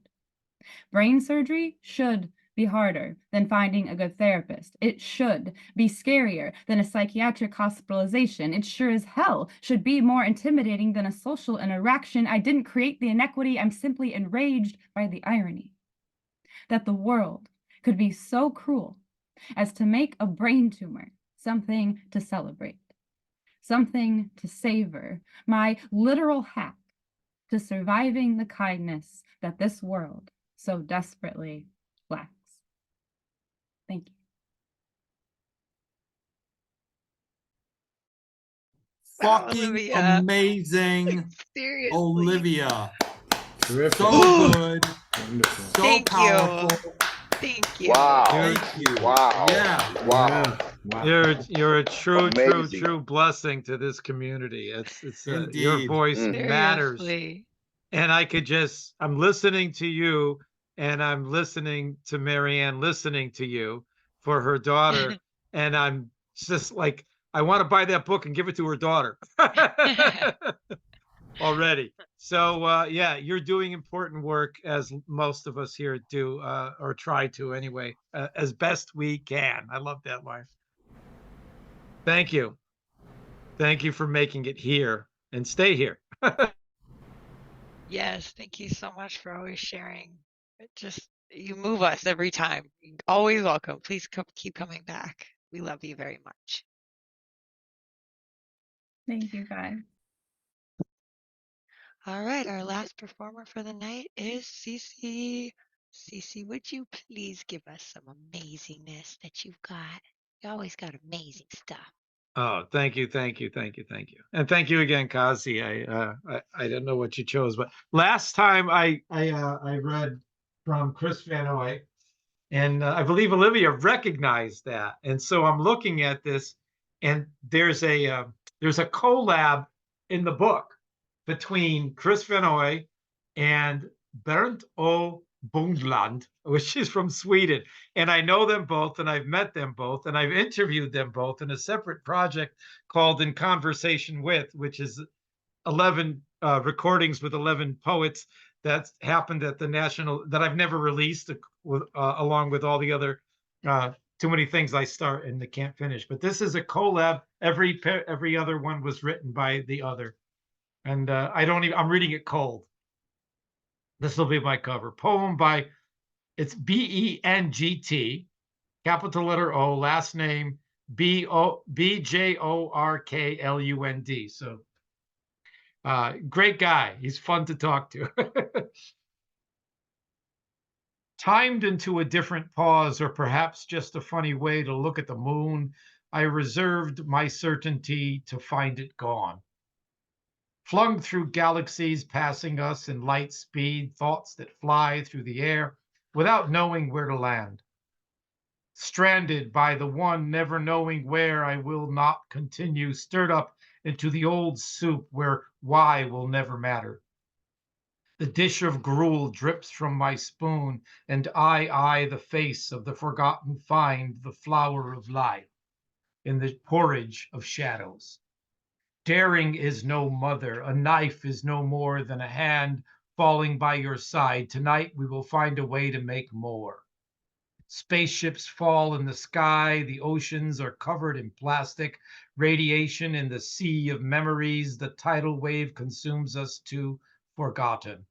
Brain surgery should be harder than finding a good therapist. It should be scarier than a psychiatric hospitalization. It sure as hell should be more intimidating than a social interaction. I didn't create the inequity. I'm simply enraged by the irony that the world could be so cruel as to make a brain tumor something to celebrate, something to savor, my literal hack to surviving the kindness that this world so desperately lacks. Thank you. fucking Olivia. amazing Seriously. Olivia. Terrific. So good, Wonderful. so Thank you. powerful. Thank you. Wow. Thank you. Wow. Yeah. Wow. Wow. You're a true Amazing. blessing to this community. It's your Indeed. voice matters. Seriously. And I'm listening to you, and I'm listening to Marianne listening to you for her daughter. And I'm just like, I want to buy that book and give it to her daughter already. So yeah, you're doing important work, as most of us here do, or try to anyway, as best we can. I love that line. Thank you. Thank you for making it here and stay here. Yes, thank you so much for always sharing. It just, you move us every time. You're always welcome. Please keep coming back. We love you very much. Thank you, guys. All right, our last performer for the night is Cece. Cece, would you please give us some amazingness that you've got? You always got amazing stuff. Oh, thank you. And thank you again, Cozzy. I don't know what you chose, but last time I read from Chris Van Oy, and I believe Olivia recognized that. And so I'm looking at this, and there's a collab in the book between Chris Van Oy and Bernd O. Bundland, which is from Sweden. And I know them both, and I've met them both, and I've interviewed them both in a separate project called In Conversation With, which is 11 recordings with 11 poets that happened at the National, that I've never released, along with all the other, too many things I start and I can't finish. But this is a collab. Every other one was written by the other. And I'm reading it cold. This will be my cover. Poem by, it's BENGT, capital letter O, last name BJORKLUND. So great guy. He's fun to talk to. Timed into a different pause, or perhaps just a funny way to look at the moon, I reserved my certainty to find it gone. Flung through galaxies passing us in light speed, thoughts that fly through the air without knowing where to land. Stranded by the one, never knowing where I will not continue, stirred up into the old soup where why will never matter. The dish of gruel drips from my spoon, and I the face of the forgotten, find the flower of life in the porridge of shadows. Daring is no mother, a knife is no more than a hand falling by your side. Tonight we will find a way to make more. Spaceships fall in the sky, the oceans are covered in plastic, radiation in the sea of memories, the tidal wave consumes us to forgotten.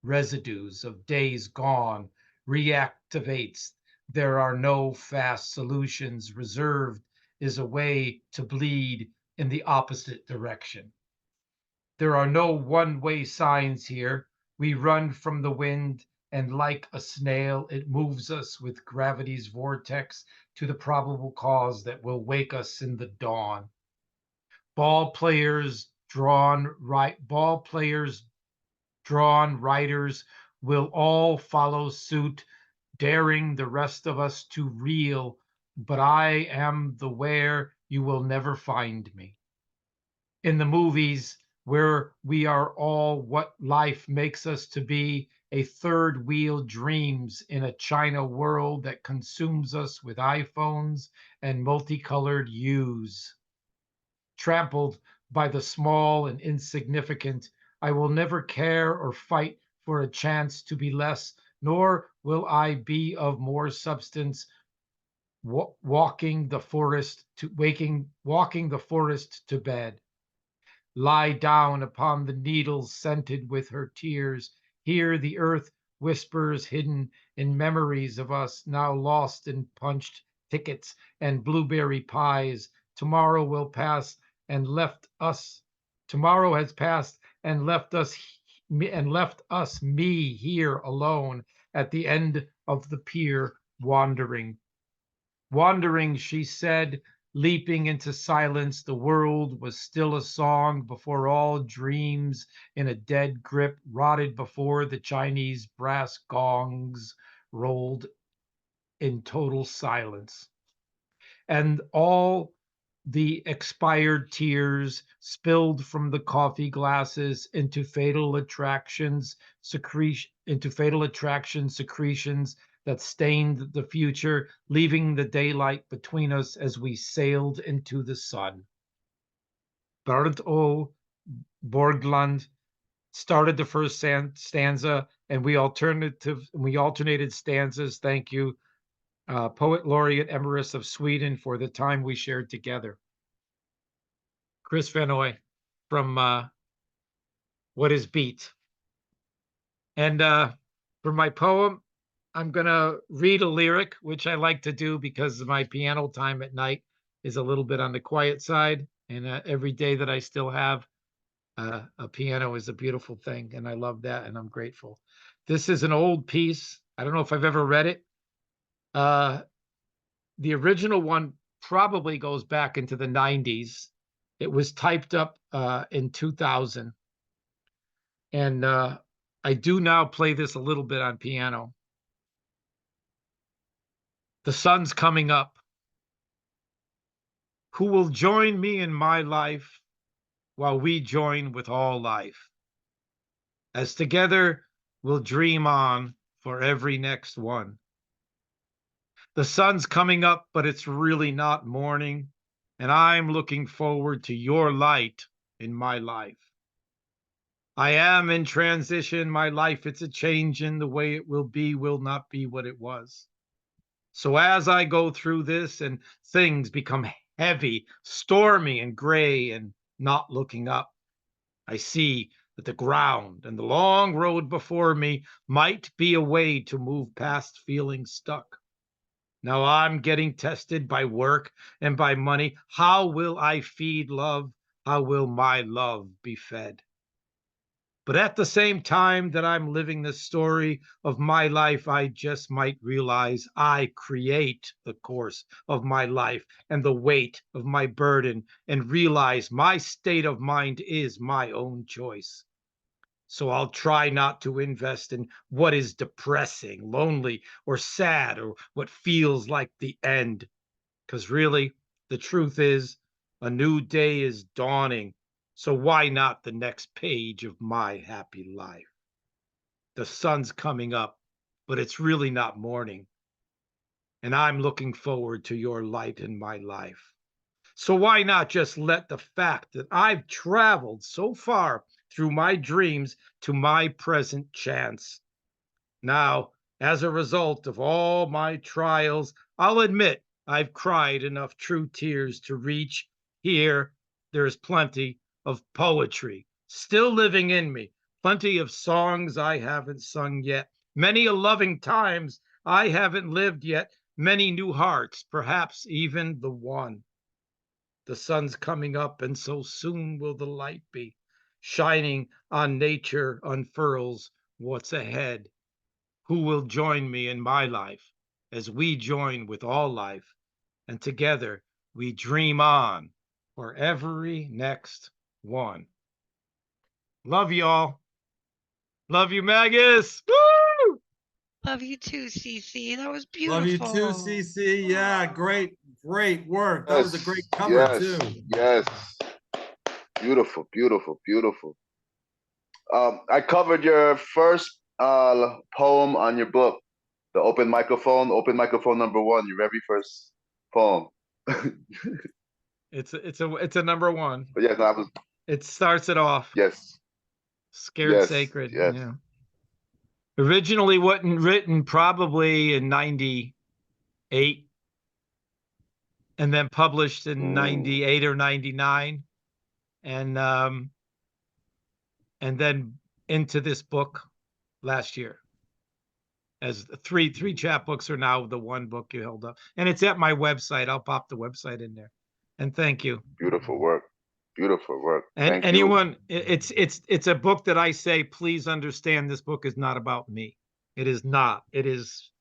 Residues of days gone reactivates. There are no fast solutions. Reserved is a way to bleed in the opposite direction. There are no one-way signs here. We run from the wind, and like a snail, it moves us with gravity's vortex to the probable cause that will wake us in the dawn. Ball players, drawn, writers will all follow suit, daring the rest of us to reel, but I am the where you will never find me. In the movies, where we are all what life makes us to be, a third wheel dreams in a China world that consumes us with iPhones and multicolored hues. Trampled by the small and insignificant, I will never care or fight for a chance to be less, nor will I be of more substance, walking the forest to bed. Lie down upon the needles scented with her tears. Hear the earth whispers hidden in memories of us, now lost in punched tickets and blueberry pies. Tomorrow will pass and left us. Tomorrow has passed and left us, me here alone at the end of the pier, wandering. Wandering, she said, leaping into silence. The world was still a song before all dreams in a dead grip rotted before the Chinese brass gongs rolled in total silence. And all the expired tears spilled from the coffee glasses into fatal attractions, secretions that stained the future, leaving the daylight between us as we sailed into the sun. Bernd O. Borgland started the first stanza, and we alternated stanzas. Thank you, Poet Laureate Empress of Sweden, for the time we shared together. Chris Vanoy from What is Beat. And for my poem, I'm going to read a lyric, which I like to do because my piano time at night is a little bit on the quiet side. And every day that I still have a piano is a beautiful thing. And I love that. And I'm grateful. This is an old piece. I don't know if I've ever read it. The original one probably goes back into the 90s. It was typed up in 2000. And I do now play this a little bit on piano. The sun's coming up. Who will join me in my life while we join with all life? As together we'll dream on for every next one. The sun's coming up, but it's really not morning. And I'm looking forward to your light in my life. I am in transition. My life, it's a change in the way it will not be what it was. So as I go through this and things become heavy, stormy and gray and not looking up, I see that the ground and the long road before me might be a way to move past feeling stuck. Now I'm getting tested by work and by money. How will I feed love? How will my love be fed? But at the same time that I'm living the story of my life, I just might realize I create the course of my life and the weight of my burden, and realize my state of mind is my own choice. So I'll try not to invest in what is depressing, lonely, or sad, or what feels like the end. Because really, the truth is, a new day is dawning. So why not the next page of my happy life? The sun's coming up, but it's really not morning. And I'm looking forward to your light in my life. So why not just let the fact that I've traveled so far through my dreams to my present chance? Now, as a result of all my trials, I'll admit I've cried enough true tears to reach here. There's plenty of poetry still living in me, plenty of songs I haven't sung yet, many a loving times I haven't lived yet, many new hearts, perhaps even the one. The sun's coming up, and so soon will the light be, shining on nature unfurls what's ahead. Who will join me in my life as we join with all life, and together we dream on for every next one. Love y'all. Love you, Magus. Woo! Love you too, Cece. That was Love you beautiful. too, CC. Yeah, great work. That was a great cover yes, too. Yes. Beautiful, beautiful, beautiful. I covered your first poem on your book, the open microphone number 1, your very first poem. It's a number 1. But yes, I was. It starts it off. Yes. Scared yes, Sacred. Yes. Yeah. Originally wasn't written probably in 98, and then published in 98 or 99, and then into this book last year. As three chapbooks are now the one book you held up, and it's at my website. I'll pop the website in there. And thank you. Beautiful work. Beautiful work. And thank anyone, you. It's a book that I say, please understand, this book is not about me. It is not. It is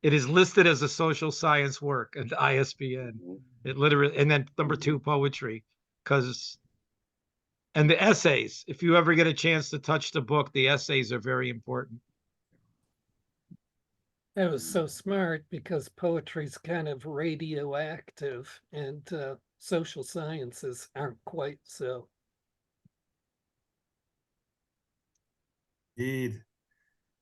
It is listed as a social science work at the ISBN. It literally, and then number 2, poetry, and the essays. If you ever get a chance to touch the book, the essays are very important. That was so smart because poetry's kind of radioactive and social sciences aren't quite so. Indeed.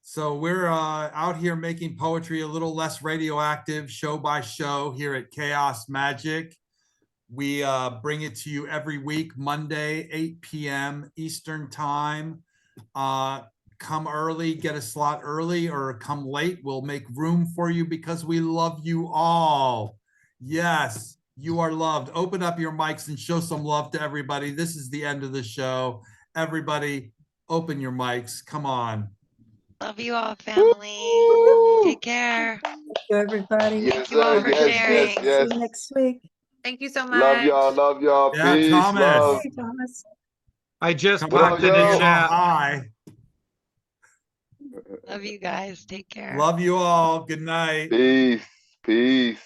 So we're out here making poetry a little less radioactive show by show here at Chaos Magic. We bring it to you every week, Monday, 8 p.m. Eastern time. Come early, get a slot early, or come late. We'll make room for you because we love you all. Yes, you are loved. Open up your mics and show some love to everybody. This is the end of the show. Everybody, open your mics. Come on. Love you all, family. Take care. Thank you, everybody. Yes, Thank you all sir. for Yes, sharing. yes, yes. See you next week. Thank you so much. Love y'all. Love y'all. Yeah, Peace. Thomas. Love. Hey, Thomas. I just Come on, popped in the yo. chat. Hi. Love you guys. Take care. Love you all. Good night. Peace. Peace.